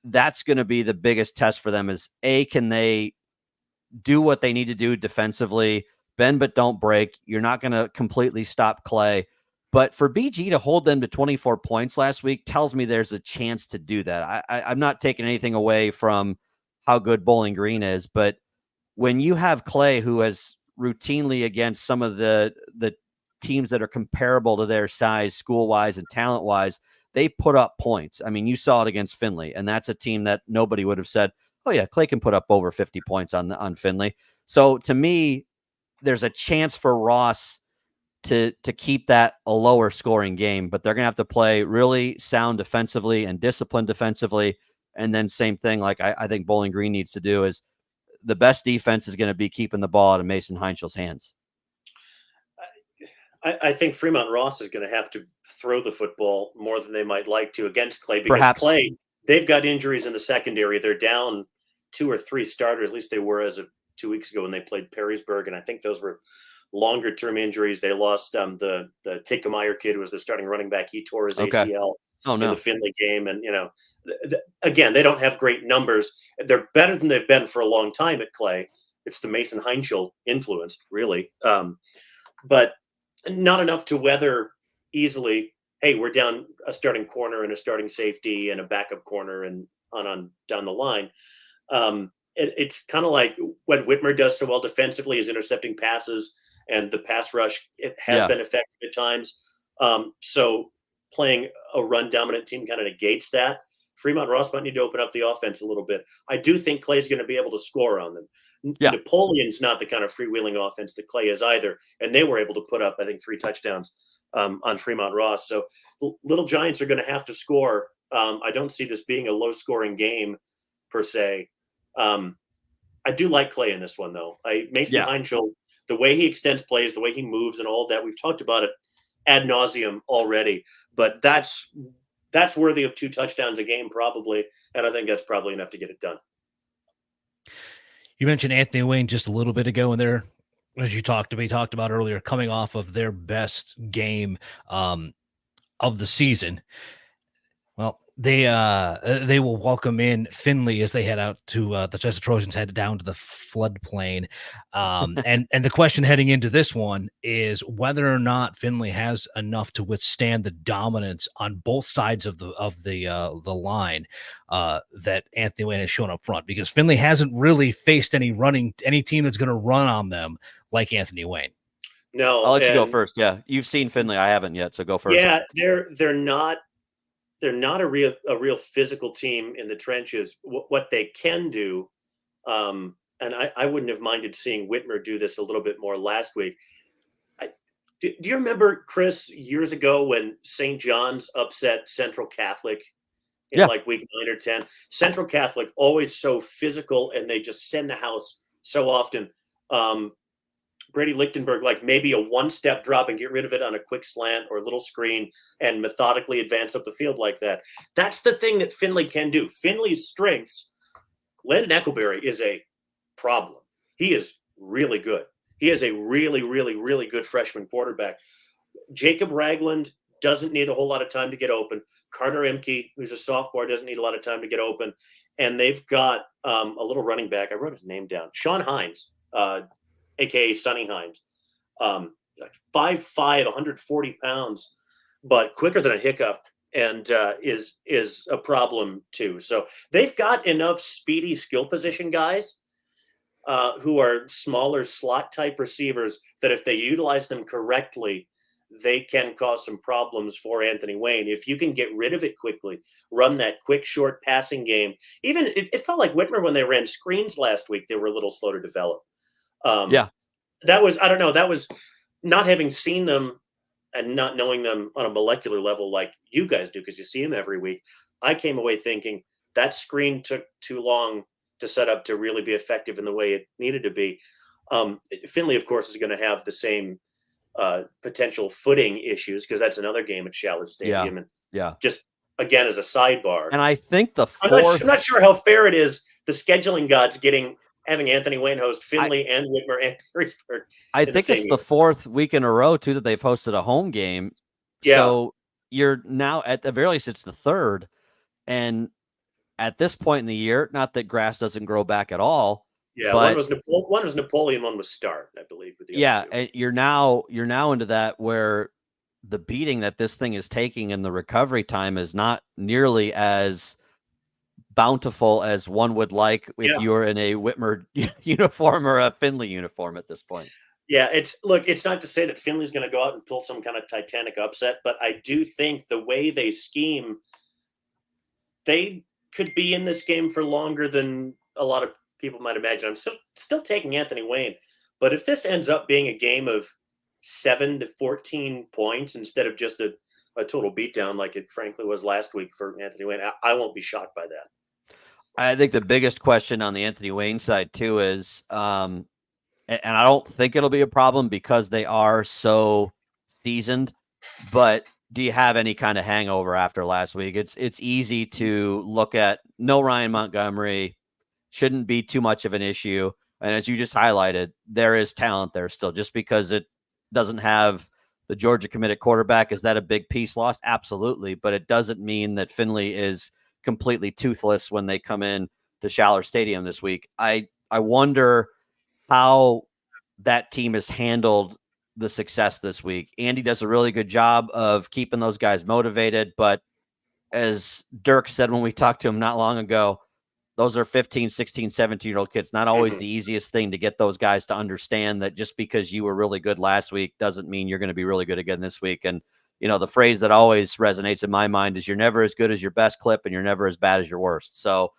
That's going to be the biggest test for them is, A, can they do what they need to do defensively, bend but don't break. You're not going to completely stop Clay. But for BG to hold them to 24 points last week tells me there's a chance to do that. I'm not taking anything away from how good Bowling Green is, but when you have Clay, who has routinely against some of the teams that are comparable to their size, school-wise and talent-wise, they put up points. I mean, you saw it against Findlay, and that's a team that nobody would have said, oh yeah, Clay can put up over 50 points on Findlay. So to me, there's a chance for Ross to keep that a lower scoring game, but they're going to have to play really sound defensively and disciplined defensively. And then same thing, like I think Bowling Green needs to do, is the best defense is going to be keeping the ball out of Mason Heinchel's hands. I think Fremont Ross is going to have to throw the football more than they might like to against Clay, because Clay, they've got injuries in the secondary. They're down 2 or 3 starters. At least they were as of 2 weeks ago when they played Perrysburg. And I think those were longer term injuries. They lost the Tickemeyer kid, who was the starting running back. He tore his ACL in the Findlay game. And, again, they don't have great numbers. They're better than they've been for a long time at Clay. It's the Mason Heinchel influence, really. But not enough to weather easily. Hey, we're down a starting corner and a starting safety and a backup corner and on down the line. It's kind of like what Whitmer does so well defensively is intercepting passes, and the pass rush has been effective at times. So playing a run dominant team kind of negates that. Fremont Ross might need to open up the offense a little bit. I do think Clay's going to be able to score on them. Napoleon's not the kind of freewheeling offense that Clay is either, and they were able to put up, I think, 3 touchdowns on Fremont Ross. So Little Giants are going to have to score. I don't see this being a low-scoring game per se. I do like Clay in this one, though. Mason Heinschel, the way he extends plays, the way he moves, and all that, we've talked about it ad nauseum already. But that's worthy of 2 touchdowns a game, probably, and I think that's probably enough to get it done. You mentioned Anthony Wayne just a little bit ago, and they're, as we talked about earlier, coming off of their best game of the season. Well, they will welcome in Findlay as they head out to the Trojans head down to the floodplain. And the question heading into this one is whether or not Findlay has enough to withstand the dominance on both sides of the line that Anthony Wayne has shown up front, because Findlay hasn't really faced any team that's going to run on them like Anthony Wayne. No, I'll let you go first. Yeah, you've seen Findlay. I haven't yet, so go first. Yeah, they're not a real physical team in the trenches. What they can do, and I wouldn't have minded seeing Whitmer do this a little bit more last week. Do you remember, Chris, years ago when St. John's upset Central Catholic in like week 9 or 10? Central Catholic always so physical, and they just send the house so often. Brady Lichtenberg, like maybe a 1-step drop and get rid of it on a quick slant or a little screen and methodically advance up the field like that. That's the thing that Findlay can do. Findlay's strengths, Landon Eckleberry is a problem. He is really good. He is a really, really, really good freshman quarterback. Jacob Ragland doesn't need a whole lot of time to get open. Carter Emke, who's a sophomore, doesn't need a lot of time to get open. And they've got a little running back. I wrote his name down. Sean Hines, a.k.a. Sonny Hines, like 5'5", 140 pounds, but quicker than a hiccup, and is a problem too. So they've got enough speedy skill position guys who are smaller slot type receivers that if they utilize them correctly, they can cause some problems for Anthony Wayne. If you can get rid of it quickly, run that quick, short passing game. Even it felt like Whitmer when they ran screens last week, they were a little slow to develop. That was, I don't know, that was not having seen them and not knowing them on a molecular level like you guys do, because you see them every week. I came away thinking that screen took too long to set up to really be effective in the way it needed to be. Findlay, of course, is going to have the same potential footing issues, because that's another game at Shallard Stadium. And just, again, as a sidebar. And I think I'm not sure how fair it is, the scheduling gods having Anthony Wayne host Findlay and Whitmer and Perrysburg. I think it's the 4th week in a row, too, that they've hosted a home game. Yeah. So you're now, at the very least, it's the 3rd. And at this point in the year, not that grass doesn't grow back at all. Yeah, but one was Napoleon, one was Start, I believe. With the other two. And you're now into that where the beating that this thing is taking and the recovery time is not nearly as bountiful as one would like if you were in a Whitmer uniform or a Findlay uniform at this point. Yeah, it's not to say that Findlay's going to go out and pull some kind of Titanic upset, but I do think the way they scheme, they could be in this game for longer than a lot of people might imagine. I'm still taking Anthony Wayne, but if this ends up being a game of 7 to 14 points instead of just a total beatdown like it frankly was last week for Anthony Wayne, I won't be shocked by that. I think the biggest question on the Anthony Wayne side too is, and I don't think it'll be a problem because they are so seasoned, but do you have any kind of hangover after last week? It's easy to look at no Ryan Montgomery, shouldn't be too much of an issue. And as you just highlighted, there is talent there still. Just because it doesn't have the Georgia committed quarterback, is that a big piece lost? Absolutely. But it doesn't mean that Findlay is completely toothless when they come in to Shallard Stadium this week. I wonder how that team has handled the success this week. Andy does a really good job of keeping those guys motivated, but as Dirk said when we talked to him not long ago, those are 15, 16, 17-year-old kids. Not always the easiest thing to get those guys to understand that just because you were really good last week doesn't mean you're going to be really good again this week. And, the phrase that always resonates in my mind is you're never as good as your best clip and you're never as bad as your worst. So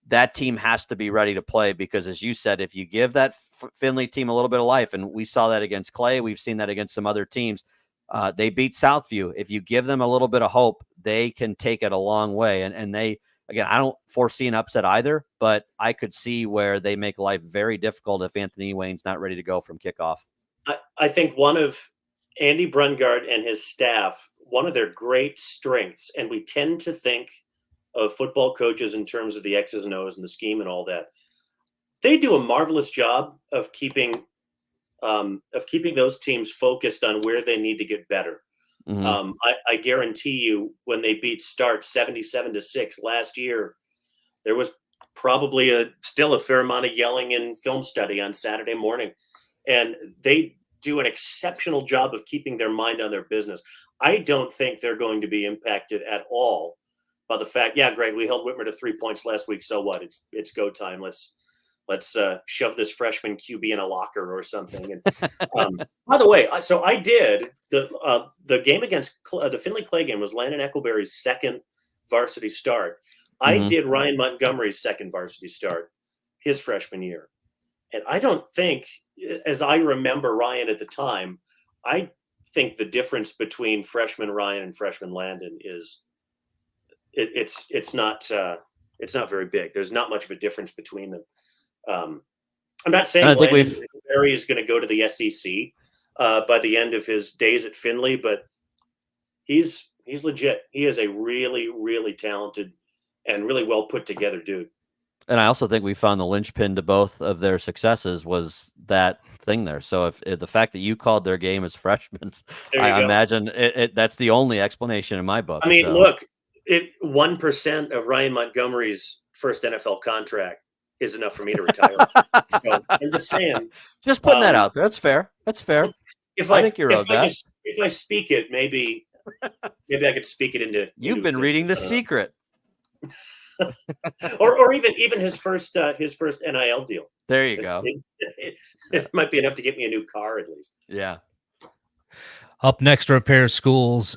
that team has to be ready to play because, as you said, if you give that Findlay team a little bit of life, and we saw that against Clay, we've seen that against some other teams, they beat Southview. If you give them a little bit of hope, they can take it a long way. And they, again, I don't foresee an upset either, but I could see where they make life very difficult if Anthony Wayne's not ready to go from kickoff. I think one of Andy Brungard and his staff, one of their great strengths, and we tend to think of football coaches in terms of the X's and O's and the scheme and all that. They do a marvelous job of keeping those teams focused on where they need to get better. Mm-hmm. I guarantee you, when they beat Start 77-6 last year, there was probably still a fair amount of yelling and film study on Saturday morning, and they do an exceptional job of keeping their mind on their business. I don't think they're going to be impacted at all by the fact, yeah, Greg, we held Whitmer to 3 points last week. So what? It's go time. Let's shove this freshman QB in a locker or something. And by the way, so I did the game against the Findlay Clay game was Landon Eckleberry's second varsity start. I did Ryan Montgomery's second varsity start his freshman year. And I don't think, as I remember Ryan at the time, I think the difference between freshman Ryan and freshman Landon is it's not very big. There's not much of a difference between them. I'm not saying Landon Barry is going to go to the SEC by the end of his days at Findlay, but he's legit. He is a really, really talented and really well put together dude. And I also think we found the linchpin to both of their successes was that thing there. So if the fact that you called their game as freshmen, I imagine that's the only explanation in my book. I mean, look, 1% of Ryan Montgomery's first NFL contract is enough for me to retire. So, I'm just saying. Just putting that out there. That's fair. That's fair. I think you're owed that. If I speak it, maybe I could speak it into. You've been reading The Secret. or even his first NIL deal. There you go. It might be enough to get me a new car at least. Yeah. Up next are a pair of schools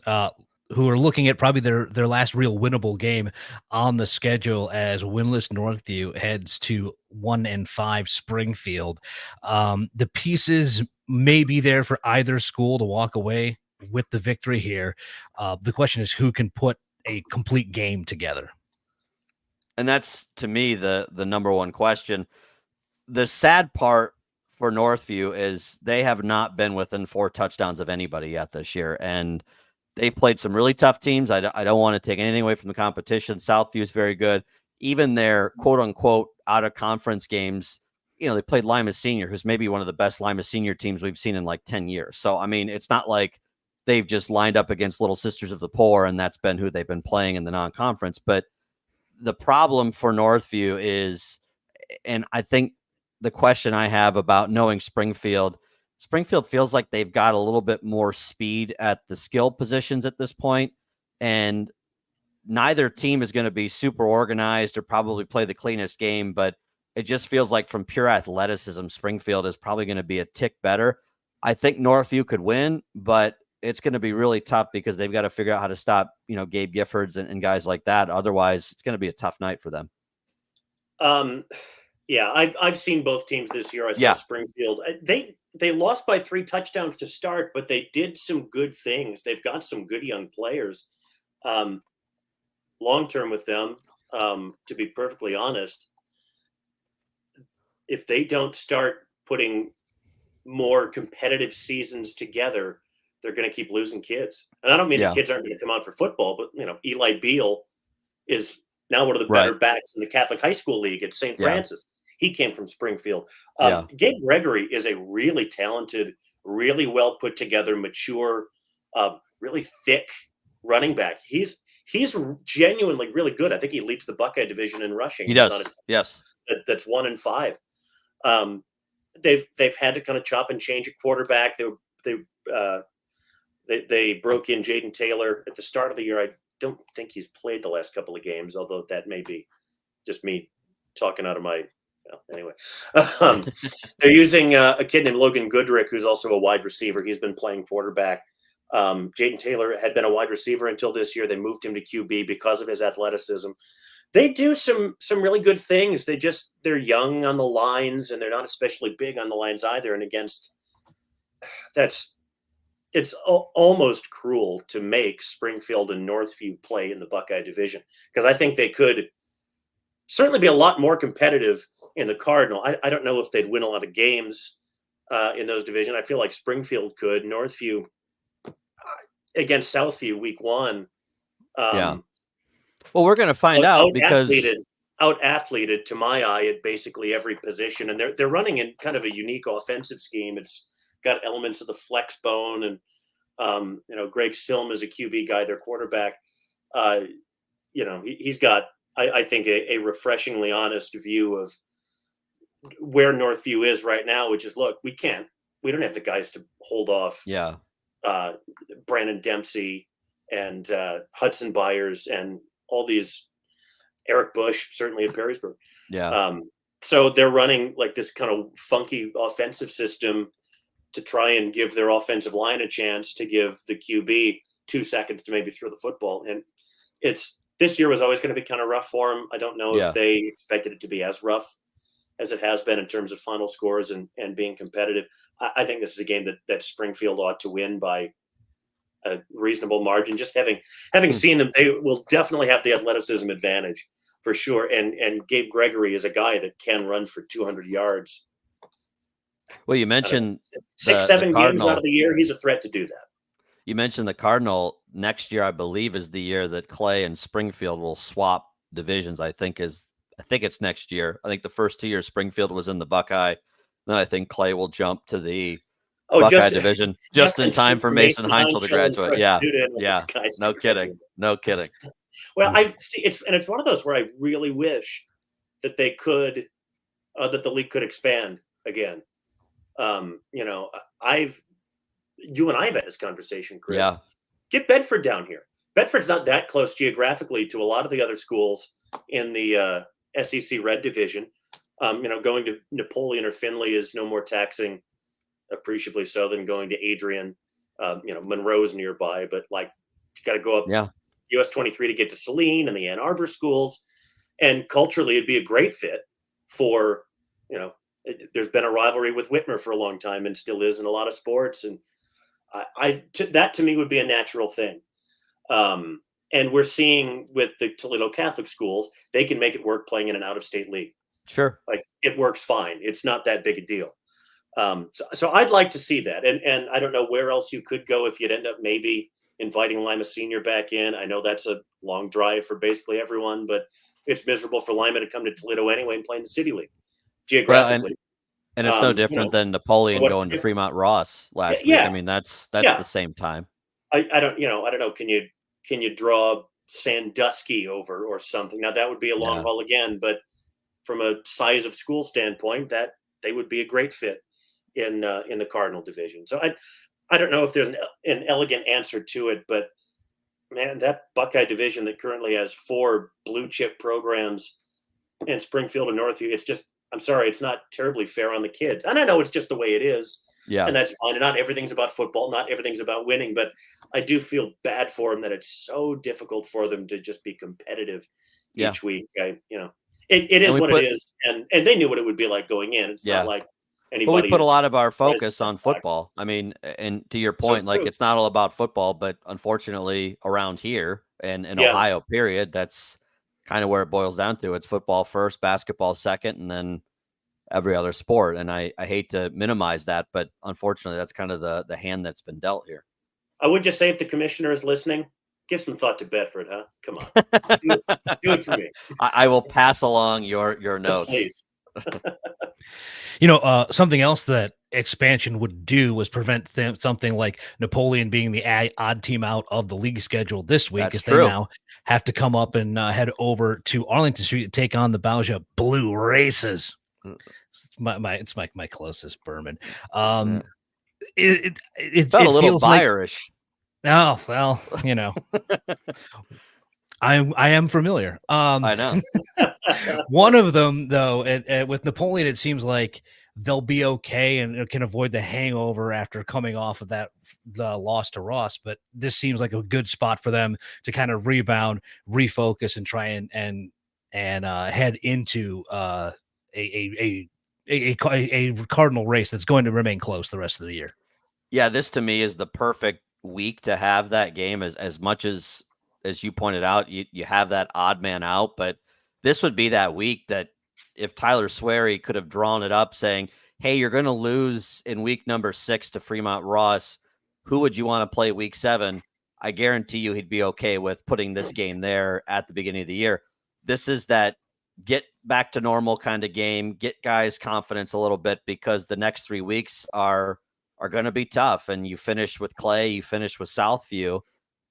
who are looking at probably their last real winnable game on the schedule as winless Northview heads to 1-5 Springfield. The pieces may be there for either school to walk away with the victory here. The question is who can put a complete game together. And that's, to me, the number one question. The sad part for Northview is they have not been within 4 touchdowns of anybody yet this year. And they've played some really tough teams. I don't want to take anything away from the competition. Southview is very good. Even their quote-unquote out-of-conference games, they played Lima Senior, who's maybe one of the best Lima Senior teams we've seen in like 10 years. So, I mean, it's not like they've just lined up against Little Sisters of the Poor and that's been who they've been playing in the non-conference. But the problem for Northview is, and I think the question I have about knowing Springfield feels like they've got a little bit more speed at the skill positions at this point, and neither team is going to be super organized or probably play the cleanest game, but it just feels like from pure athleticism, Springfield is probably going to be a tick better. I think Northview could win, but it's going to be really tough because they've got to figure out how to stop, Gabe Giffords and guys like that. Otherwise, it's going to be a tough night for them. Yeah, I've seen both teams this year. I saw Springfield. They lost by 3 touchdowns to start, but they did some good things. They've got some good young players. Long term with them, to be perfectly honest, if they don't start putting more competitive seasons together, they're going to keep losing kids. And I don't mean the kids aren't going to come out for football, but Eli Beal is now one of the better backs in the Catholic High School League at St. Francis. He came from Springfield. Gabe Gregory is a really talented, really well put together, mature, really thick running back. He's genuinely really good. I think he leads the Buckeye division in rushing. He does. Yes. That's 1-5. They've had to kind of chop and change at quarterback. They broke in Jaden Taylor at the start of the year. I don't think he's played the last couple of games, although that may be just me talking out of my anyway. They're using a kid named Logan Goodrick, who's also a wide receiver. He's been playing quarterback. Jaden Taylor had been a wide receiver until this year. They moved him to QB because of his athleticism. They do some really good things. They're young on the lines, and they're not especially big on the lines either. And it's almost cruel to make Springfield and Northview play in the Buckeye division, because I think they could certainly be a lot more competitive in the Cardinal. I don't know if they'd win a lot of games in those divisions. I feel like Springfield could. Northview against Southview week 1. Well, we're going to find out because out-athleted to my eye at basically every position, and they're running in kind of a unique offensive scheme. It's got elements of the flex bone, and Greg Silm is a QB guy, their quarterback. He's got, I think, a refreshingly honest view of where Northview is right now, which is, look, we don't have the guys to hold off Brandon Dempsey and Hudson Byers and all these, Eric Bush, certainly at Perrysburg. So they're running like this kind of funky offensive system to try and give their offensive line a chance to give the QB 2 seconds to maybe throw the football. And this year was always going to be kind of rough for them. I don't know if they expected it to be as rough as it has been in terms of final scores and being competitive. I think this is a game that Springfield ought to win by a reasonable margin. Just having seen them, they will definitely have the athleticism advantage for sure. And Gabe Gregory is a guy that can run for 200 yards. Well, you mentioned 6-7 games out of the year, he's a threat to do that. You mentioned the Cardinal next year, I believe, is the year that Clay and Springfield will swap divisions. I think it's next year. I think the first 2 years Springfield was in the Buckeye. Then I think Clay will jump to the Buckeye division just in time for Mason Heinzel to graduate. No kidding. Well, I see it's one of those where I really wish that they could, that the league could expand again. You and I have had this conversation, Chris. Yeah. Get Bedford down here. Bedford's not that close geographically to a lot of the other schools in the SEC Red Division. Going to Napoleon or Findlay is no more taxing, appreciably so, than going to Adrian. Monroe's nearby, but like you got to go up US 23 to get to Saline and the Ann Arbor schools. And culturally, it'd be a great fit for, there's been a rivalry with Whitmer for a long time and still is in a lot of sports. And that to me would be a natural thing. And we're seeing with the Toledo Catholic schools, they can make it work playing in an out-of-state league. Sure. Like it works fine. It's not that big a deal. So I'd like to see that. And I don't know where else you could go if you'd end up maybe inviting Lima Senior back in. I know that's a long drive for basically everyone, but it's miserable for Lima to come to Toledo anyway and play in the City League geographically. And it's no different than Napoleon going to Fremont Ross last week. I mean, that's the same time. I don't know. Can you draw Sandusky over or something? Now that would be a long haul again, but from a size of school standpoint, that they would be a great fit in the Cardinal division. So I don't know if there's an elegant answer to it, but man, that Buckeye division that currently has 4 blue chip programs in Springfield and Northview, it's just, I'm sorry, it's not terribly fair on the kids. And I know it's just the way it is. Yeah. And that's fine. And not everything's about football. Not everything's about winning, but I do feel bad for them that it's so difficult for them to just be competitive each week. It is what it is. And they knew what it would be like going in. It's not like anybody. Well, we put a lot of our focus on football. I mean, and to your point, it's not all about football, but unfortunately around here and in Ohio, period, that's kind of where it boils down to. It's football first, basketball second, and then every other sport. And I hate to minimize that, but unfortunately that's kind of the hand that's been dealt here. I would just say, if the commissioner is listening, give some thought to Bedford, huh? Come on. do it for me. I will pass along your notes. Please. Something else that expansion would do was prevent something like Napoleon being the odd team out of the league schedule this week. That's as true. They now have to come up and head over to Arlington Street to take on the Bauja Blue Races. It's my closest Berman. It felt a little feels Bayerish. Oh, well, I am familiar. I know. One of them, though, with Napoleon, it seems like they'll be okay and can avoid the hangover after coming off of that loss to Ross. But this seems like a good spot for them to kind of rebound, refocus, and try and head into a Cardinal race that's going to remain close the rest of the year. Yeah, this to me is the perfect week to have that game. As much as you pointed out, you have that odd man out, but this would be that week that if Tyler Swery could have drawn it up saying, hey, you're going to lose in week number 6 to Fremont Ross, who would you want to play week 7? I guarantee you he'd be okay with putting this game there at the beginning of the year. This is that get back to normal kind of game, get guys' confidence a little bit, because the next 3 weeks are going to be tough. And you finish with Clay, you finish with Southview,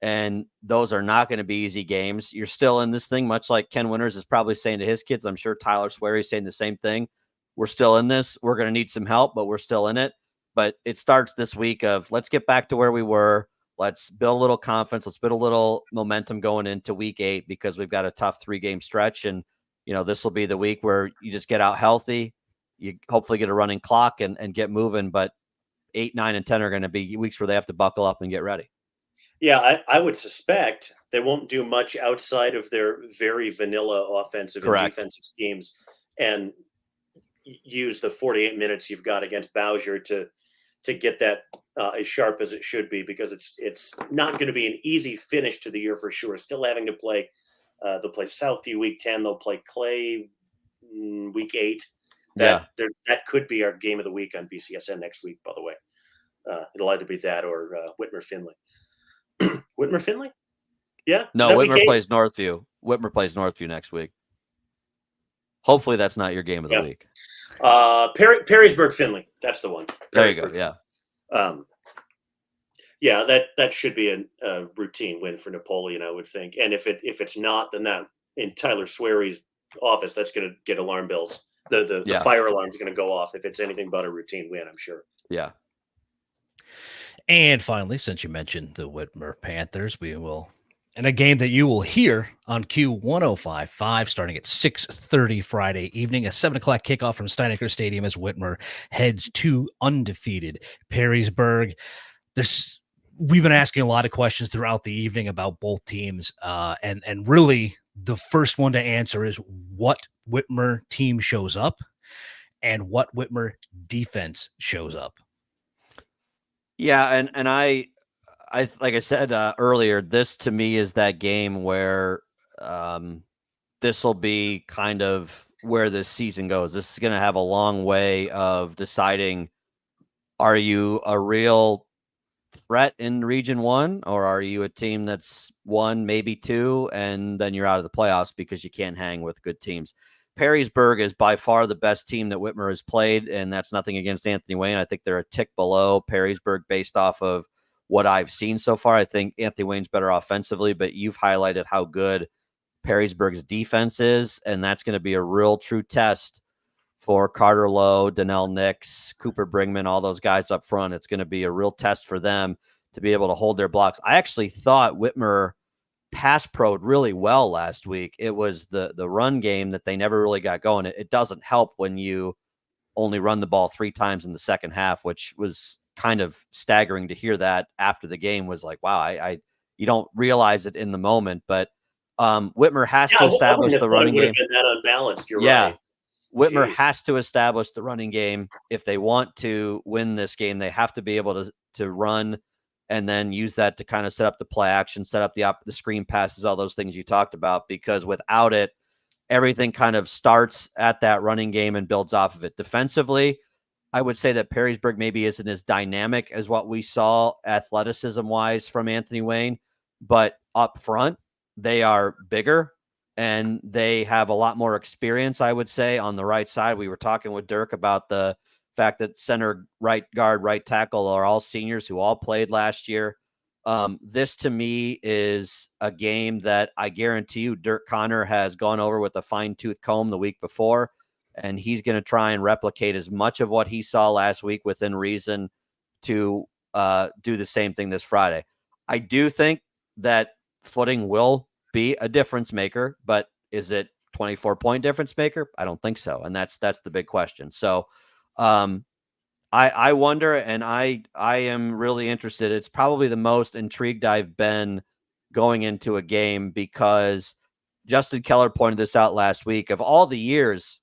and those are not going to be easy games. You're still in this thing, much like Ken Winters is probably saying to his kids. I'm sure Tyler Swery is saying the same thing. We're still in this. We're going to need some help, but we're still in it. But it starts this week of let's get back to where we were. Let's build a little confidence. Let's build a little momentum going into week 8, because we've got a tough 3-game stretch. And, this will be the week where you just get out healthy. You hopefully get a running clock and get moving. But 8, 9, and 10 are going to be weeks where they have to buckle up and get ready. Yeah, I would suspect they won't do much outside of their very vanilla offensive and defensive schemes, and use the 48 minutes you've got against Bowser to get that as sharp as it should be, because it's not going to be an easy finish to the year for sure. Still having to play, they'll play Southview week 10, they'll play Clay week 8. That could be our game of the week on BCSN next week, by the way. It'll either be that or Whitmer Finley. Whitmer Finley? Yeah. No, Whitmer plays Northview. Whitmer plays Northview next week. Hopefully that's not your game of the week. Perrysburg Finley. That's the one. There you go. Yeah. That should be a routine win for Napoleon, I would think. And if it's not, then that in Tyler Swery's office, that's going to get alarm bells. The fire alarm is going to go off if it's anything but a routine win, I'm sure. Yeah. And finally, since you mentioned the Whitmer Panthers, we will, in a game that you will hear on Q105.5 starting at 6:30 Friday evening, a 7 o'clock kickoff from Steinecker Stadium as Whitmer heads to undefeated Perrysburg. We've been asking a lot of questions throughout the evening about both teams, and really the first one to answer is what Whitmer team shows up and what Whitmer defense shows up. Yeah, and I like I said earlier, this to me is that game where this will be kind of where this season goes. This is going to have a long way of deciding, are you a real threat in Region 1, or are you a team that's 1, maybe 2, and then you're out of the playoffs because you can't hang with good teams? Perrysburg is by far the best team that Whitmer has played, and that's nothing against Anthony Wayne. I think they're a tick below Perrysburg based off of what I've seen so far. I think Anthony Wayne's better offensively, but you've highlighted how good Perrysburg's defense is, and that's going to be a real true test for Carter Lowe, Donnell Nix, Cooper Brigman, all those guys up front. It's going to be a real test for them to be able to hold their blocks. I actually thought Whitmer pass pro'd really well last week. It was the run game that they never really got going. It doesn't help when you only run the ball 3 times in the second half, which was kind of staggering to hear that after the game. Was like, wow, you don't realize it in the moment, but Whitmer has to establish the running game. Been that unbalanced. You're right. Whitmer has to establish the running game. If they want to win this game, they have to be able to run and then use that to kind of set up the play action, set up the screen passes, all those things you talked about, because without it, everything kind of starts at that running game and builds off of it. Defensively, I would say that Perrysburg maybe isn't as dynamic as what we saw athleticism-wise from Anthony Wayne, but up front, they are bigger and they have a lot more experience, I would say, on the right side. We were talking with Dirk about the fact that center, right guard, right tackle are all seniors who all played last year. This to me is a game that I guarantee you Dirk Conner has gone over with a fine-tooth comb the week before, and he's going to try and replicate as much of what he saw last week within reason to do the same thing this Friday. I do think that footing will be a difference maker, but is it 24-point difference maker? I don't think so. And that's the big question. So I wonder, and I am really interested. It's probably the most intrigued I've been going into a game, because Justin Keller pointed this out last week. Of all the years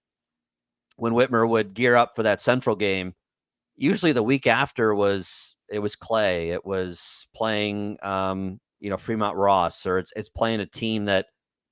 when Whitmer would gear up for that Central game, usually the week after was Clay. It was playing Fremont Ross, or it's playing a team that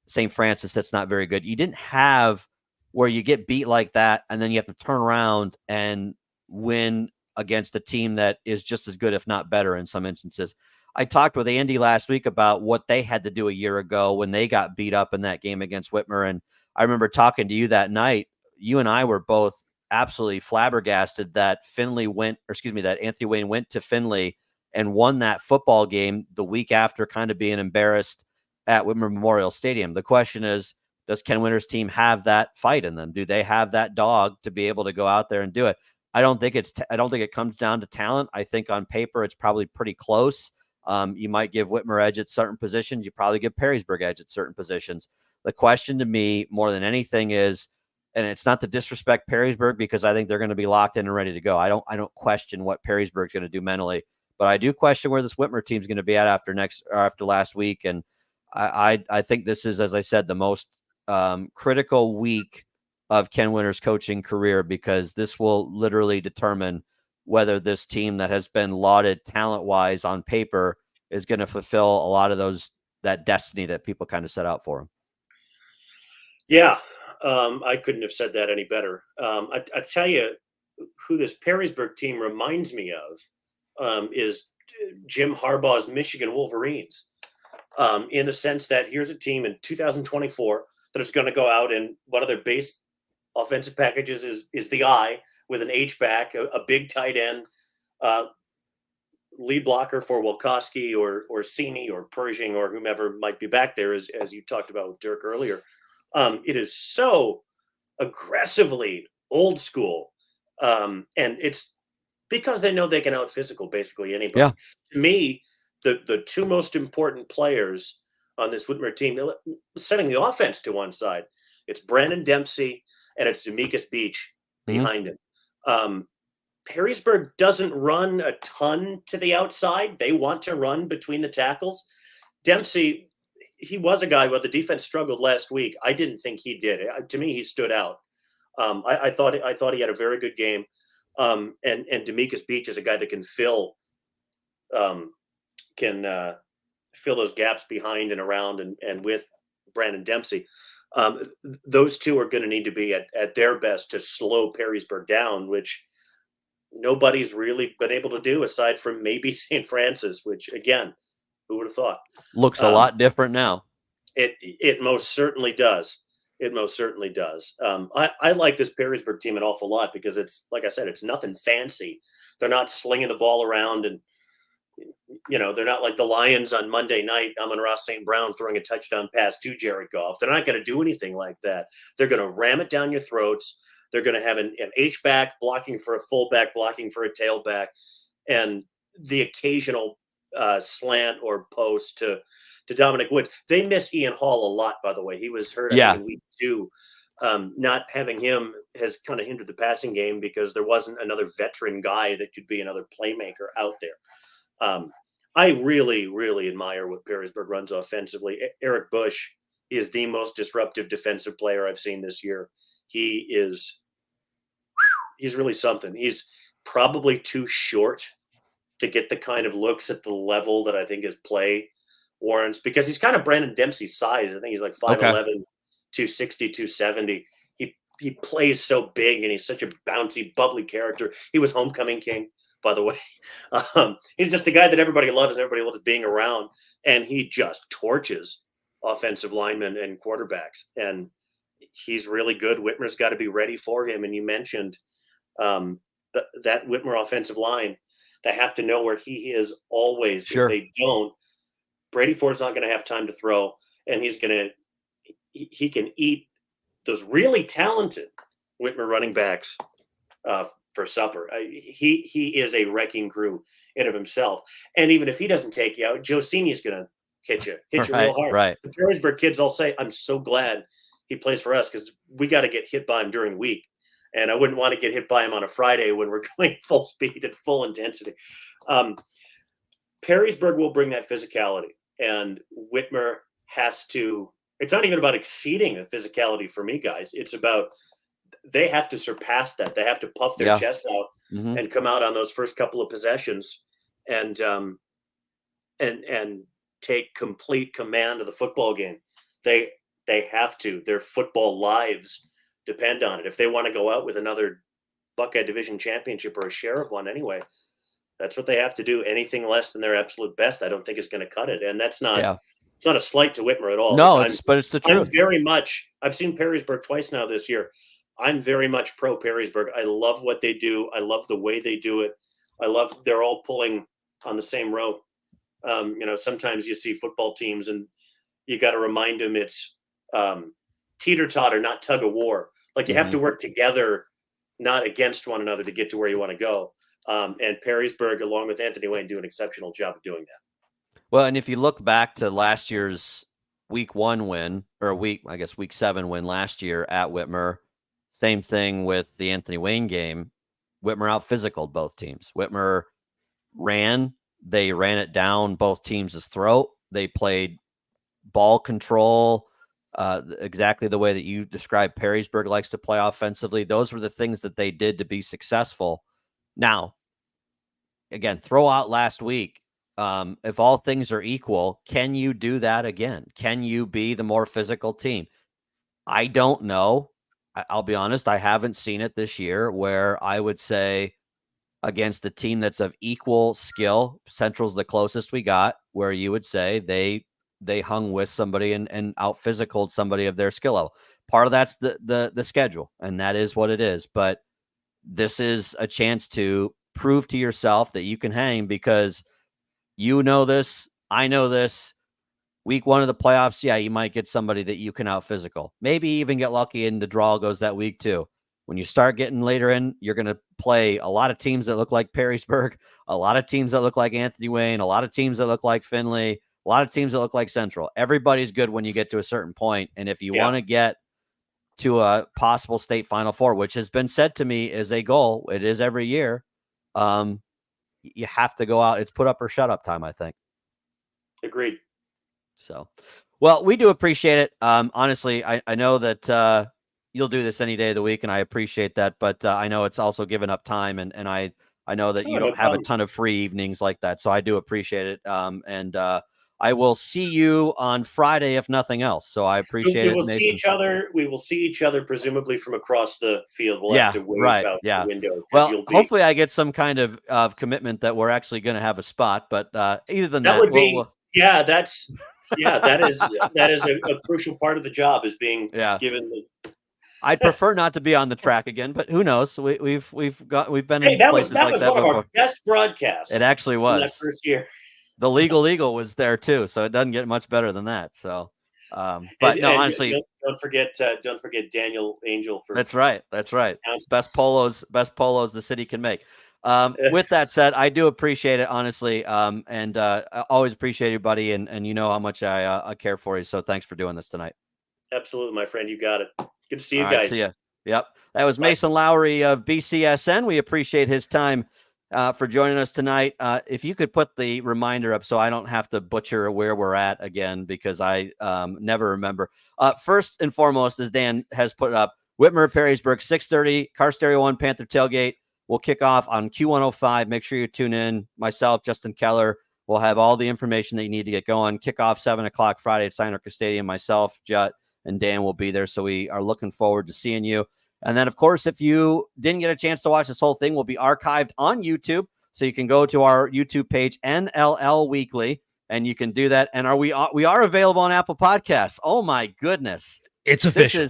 St. Francis that's not very good. You didn't have where you get beat like that and then you have to turn around and win against a team that is just as good, if not better, in some instances. I talked with Andy last week about what they had to do a year ago when they got beat up in that game against Whitmer. And I remember talking to you that night. You and I were both absolutely flabbergasted that that Anthony Wayne went to Findlay and won that football game the week after kind of being embarrassed at Whitmer Memorial Stadium. The question is, does Ken Winter's team have that fight in them? Do they have that dog to be able to go out there and do it? I don't think it comes down to talent. I think on paper it's probably pretty close. You might give Whitmer edge at certain positions. You probably give Perrysburg edge at certain positions. The question to me more than anything is, and it's not to disrespect Perrysburg, because I think they're going to be locked in and ready to go. I don't question what Perrysburg's going to do mentally, but I do question where this Whitmer team's going to be at after last week. And I think this is, as I said, the most critical week of Ken Winter's coaching career, because this will literally determine whether this team that has been lauded talent-wise on paper is going to fulfill a lot of that destiny that people kind of set out for them. Yeah, I couldn't have said that any better. I tell you who this Perrysburg team reminds me of is Jim Harbaugh's Michigan Wolverines, in the sense that here's a team in 2024 that is going to go out, and one of their base offensive packages is the I with an H-back, a big tight end, lead blocker for Wilkowski or Sini or Pershing or whomever might be back there, as you talked about with Dirk earlier. It is so aggressively old school. And it's because they know they can out physical basically anybody. Yeah. To me, the two most important players on this Whitmer team, setting the offense to one side, it's Brandon Dempsey and it's Demekus Beach behind him. Perrysburg doesn't run a ton to the outside. They want to run between the tackles. Dempsey, he was a guy where the defense struggled last week. I didn't think he did. To me, he stood out. I thought he had a very good game. And Demekus Beach is a guy that can fill those gaps behind and around and with Brandon Dempsey. Those two are going to need to be at their best to slow Perrysburg down, which nobody's really been able to do aside from maybe St. Francis, which, again, who would have thought? Looks a lot different now. It most certainly does. It most certainly does. I like this Perrysburg team an awful lot because it's, like I said, it's nothing fancy. They're not slinging the ball around and, they're not like the Lions on Monday night. Amon-Ra St. Brown throwing a touchdown pass to Jared Goff. They're not going to do anything like that. They're going to ram it down your throats. They're going to have an H-back blocking for a fullback, blocking for a tailback, and the occasional slant or post to Dominic Woods. They miss Ian Hall a lot, by the way. He was hurt in week 2. Not having him has kind of hindered the passing game because there wasn't another veteran guy that could be another playmaker out there. I really, really admire what Perrysburg runs offensively. Eric Bush is the most disruptive defensive player I've seen this year. He's really something. He's probably too short to get the kind of looks at the level that I think his play warrants, because he's kind of Brandon Dempsey's size. I think he's like 5'11", 260, 270. He plays so big and he's such a bouncy, bubbly character. He was homecoming king, by the way. He's just a guy that everybody loves and everybody loves being around. And he just torches offensive linemen and quarterbacks. And he's really good. Whitmer's got to be ready for him. And you mentioned that Whitmer offensive line. They have to know where he is always. Sure. If they don't, Brady Ford's not going to have time to throw, and he can eat those really talented Whitmer running backs for supper. He is a wrecking crew in of himself. And even if he doesn't take you out, Joe Sini's going to hit you real hard. Right. The Perrysburg kids all say, I'm so glad he plays for us because we got to get hit by him during the week. And I wouldn't want to get hit by him on a Friday when we're going full speed at full intensity. Perrysburg will bring that physicality, and Whitmer has to. It's not even about exceeding the physicality for me, guys. It's about they have to surpass that. They have to puff their chests out and come out on those first couple of possessions and take complete command of the football game. They have to. Their football lives depend on it. If they want to go out with another Buckeye Division championship or a share of one anyway, that's what they have to do. Anything less than their absolute best, I don't think is going to cut it. And that's not it's not a slight to Whitmer at all. No, but it's the truth. I've seen Perrysburg twice now this year. I'm very much pro Perrysburg. I love what they do. I love the way they do it. I love they're all pulling on the same rope. Sometimes you see football teams and you got to remind them it's teeter-totter, not tug of war. Like you have to work together, not against one another to get to where you want to go. And Perrysburg, along with Anthony Wayne, do an exceptional job of doing that. Well, and if you look back to last year's week 1 win, or week 7 win last year at Whitmer, same thing with the Anthony Wayne game. Whitmer out-physicaled both teams. Whitmer they ran it down both teams' throat. They played ball control exactly the way that you described Perrysburg likes to play offensively. Those were the things that they did to be successful. Now, again, throw out last week. If all things are equal, can you do that again? Can you be the more physical team? I don't know. I'll be honest. I haven't seen it this year where I would say against a team that's of equal skill, Central's the closest we got, where you would say they hung with somebody and out-physicaled somebody of their skill level. Part of that's the schedule, and that is what it is. But this is a chance to prove to yourself that you can hang because you know this, I know this. Week 1 of the playoffs, you might get somebody that you can out-physical. Maybe even get lucky and the draw goes that week too. When you start getting later in, you're going to play a lot of teams that look like Perrysburg, a lot of teams that look like Anthony Wayne, a lot of teams that look like Findlay, a lot of teams that look like Central. Everybody's good when you get to a certain point. And if you want to get to a possible state Final Four, which has been said to me is a goal, it is every year, you have to go out. It's put up or shut up time, I think. Agreed. So, well, we do appreciate it. Honestly, I know that you'll do this any day of the week, and I appreciate that. But I know it's also given up time, and I know that you don't have a ton of free evenings like that. So I do appreciate it. And I will see you on Friday, if nothing else. So I appreciate it. We will see each other. We will see each other, presumably from across the field. We'll have to wave out the window. Well, hopefully I get some kind of commitment that we're actually going to have a spot. But either than that would be that is a crucial part of the job is being given the. I'd prefer not to be on the track again, but who knows? We've been in places like that before. That was one of our best broadcasts. It actually was. That first year. The Legal Eagle was there too, so it doesn't get much better than that. So, honestly, don't forget Daniel Angel for. That's right. Best polos the city can make. With that said, I do appreciate it, honestly, and I always appreciate you, buddy, and you know how much I care for you. So thanks for doing this tonight. Absolutely, my friend. You got it. Good to see you guys. See ya. Yep. That was Mason Lowry of BCSN. We appreciate his time for joining us tonight. If you could put the reminder up so I don't have to butcher where we're at again, because I never remember. First and foremost, as Dan has put it up, Whitmer, Perrysburg, 6:30, Car Stereo 1 Panther Tailgate. We'll kick off on Q105. Make sure you tune in. Myself, Justin Keller, will have all the information that you need to get going. Kickoff 7 o'clock Friday at Steinerker Stadium. Myself, Jut, and Dan will be there. So we are looking forward to seeing you. And then, of course, if you didn't get a chance to watch this whole thing, we'll be archived on YouTube. So you can go to our YouTube page, NLL Weekly, and you can do that. And we are available on Apple Podcasts. Oh, my goodness. It's official.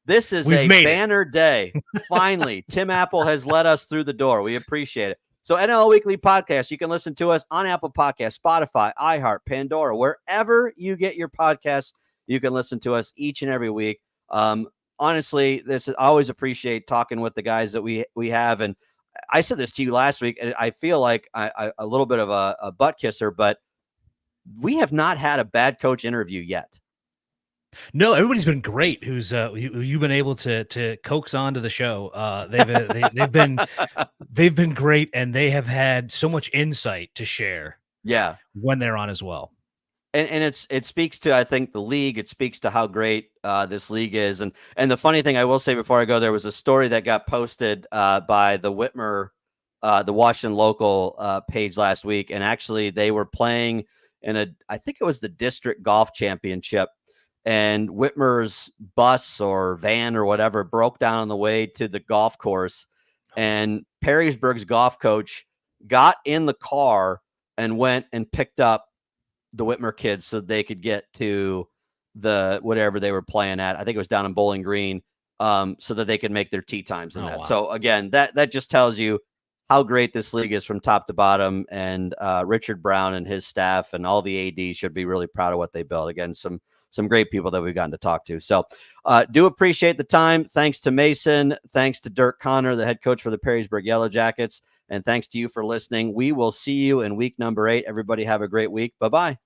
This is a banner day. Finally, Tim Apple has let us through the door. We appreciate it. So NLL Weekly Podcast, you can listen to us on Apple Podcasts, Spotify, iHeart, Pandora, wherever you get your podcasts. You can listen to us each and every week. Honestly, I always appreciate talking with the guys that we have. And I said this to you last week, and I feel like a little bit of a butt kisser, but we have not had a bad coach interview yet. No, everybody's been great. Who you've been able to coax onto the show? They've been great, and they have had so much insight to share. Yeah, when they're on as well. And it speaks to, I think, the league. It speaks to how great this league is. And the funny thing I will say before I go, there was a story that got posted by the Whitmer, the Washington local page last week, and actually they were playing in I think it was the district golf championship. And Whitmer's bus or van or whatever broke down on the way to the golf course. And Perrysburg's golf coach got in the car and went and picked up the Whitmer kids so they could get to the whatever they were playing at. I think it was down in Bowling Green, so that they could make their tee times in that. Wow. So again, that just tells you how great this league is from top to bottom. And Richard Brown and his staff and all the ADs should be really proud of what they built. Again, some great people that we've gotten to talk to. So do appreciate the time. Thanks to Mason. Thanks to Dirk Conner, the head coach for the Perrysburg Yellow Jackets. And thanks to you for listening. We will see you in week number 8. Everybody have a great week. Bye-bye.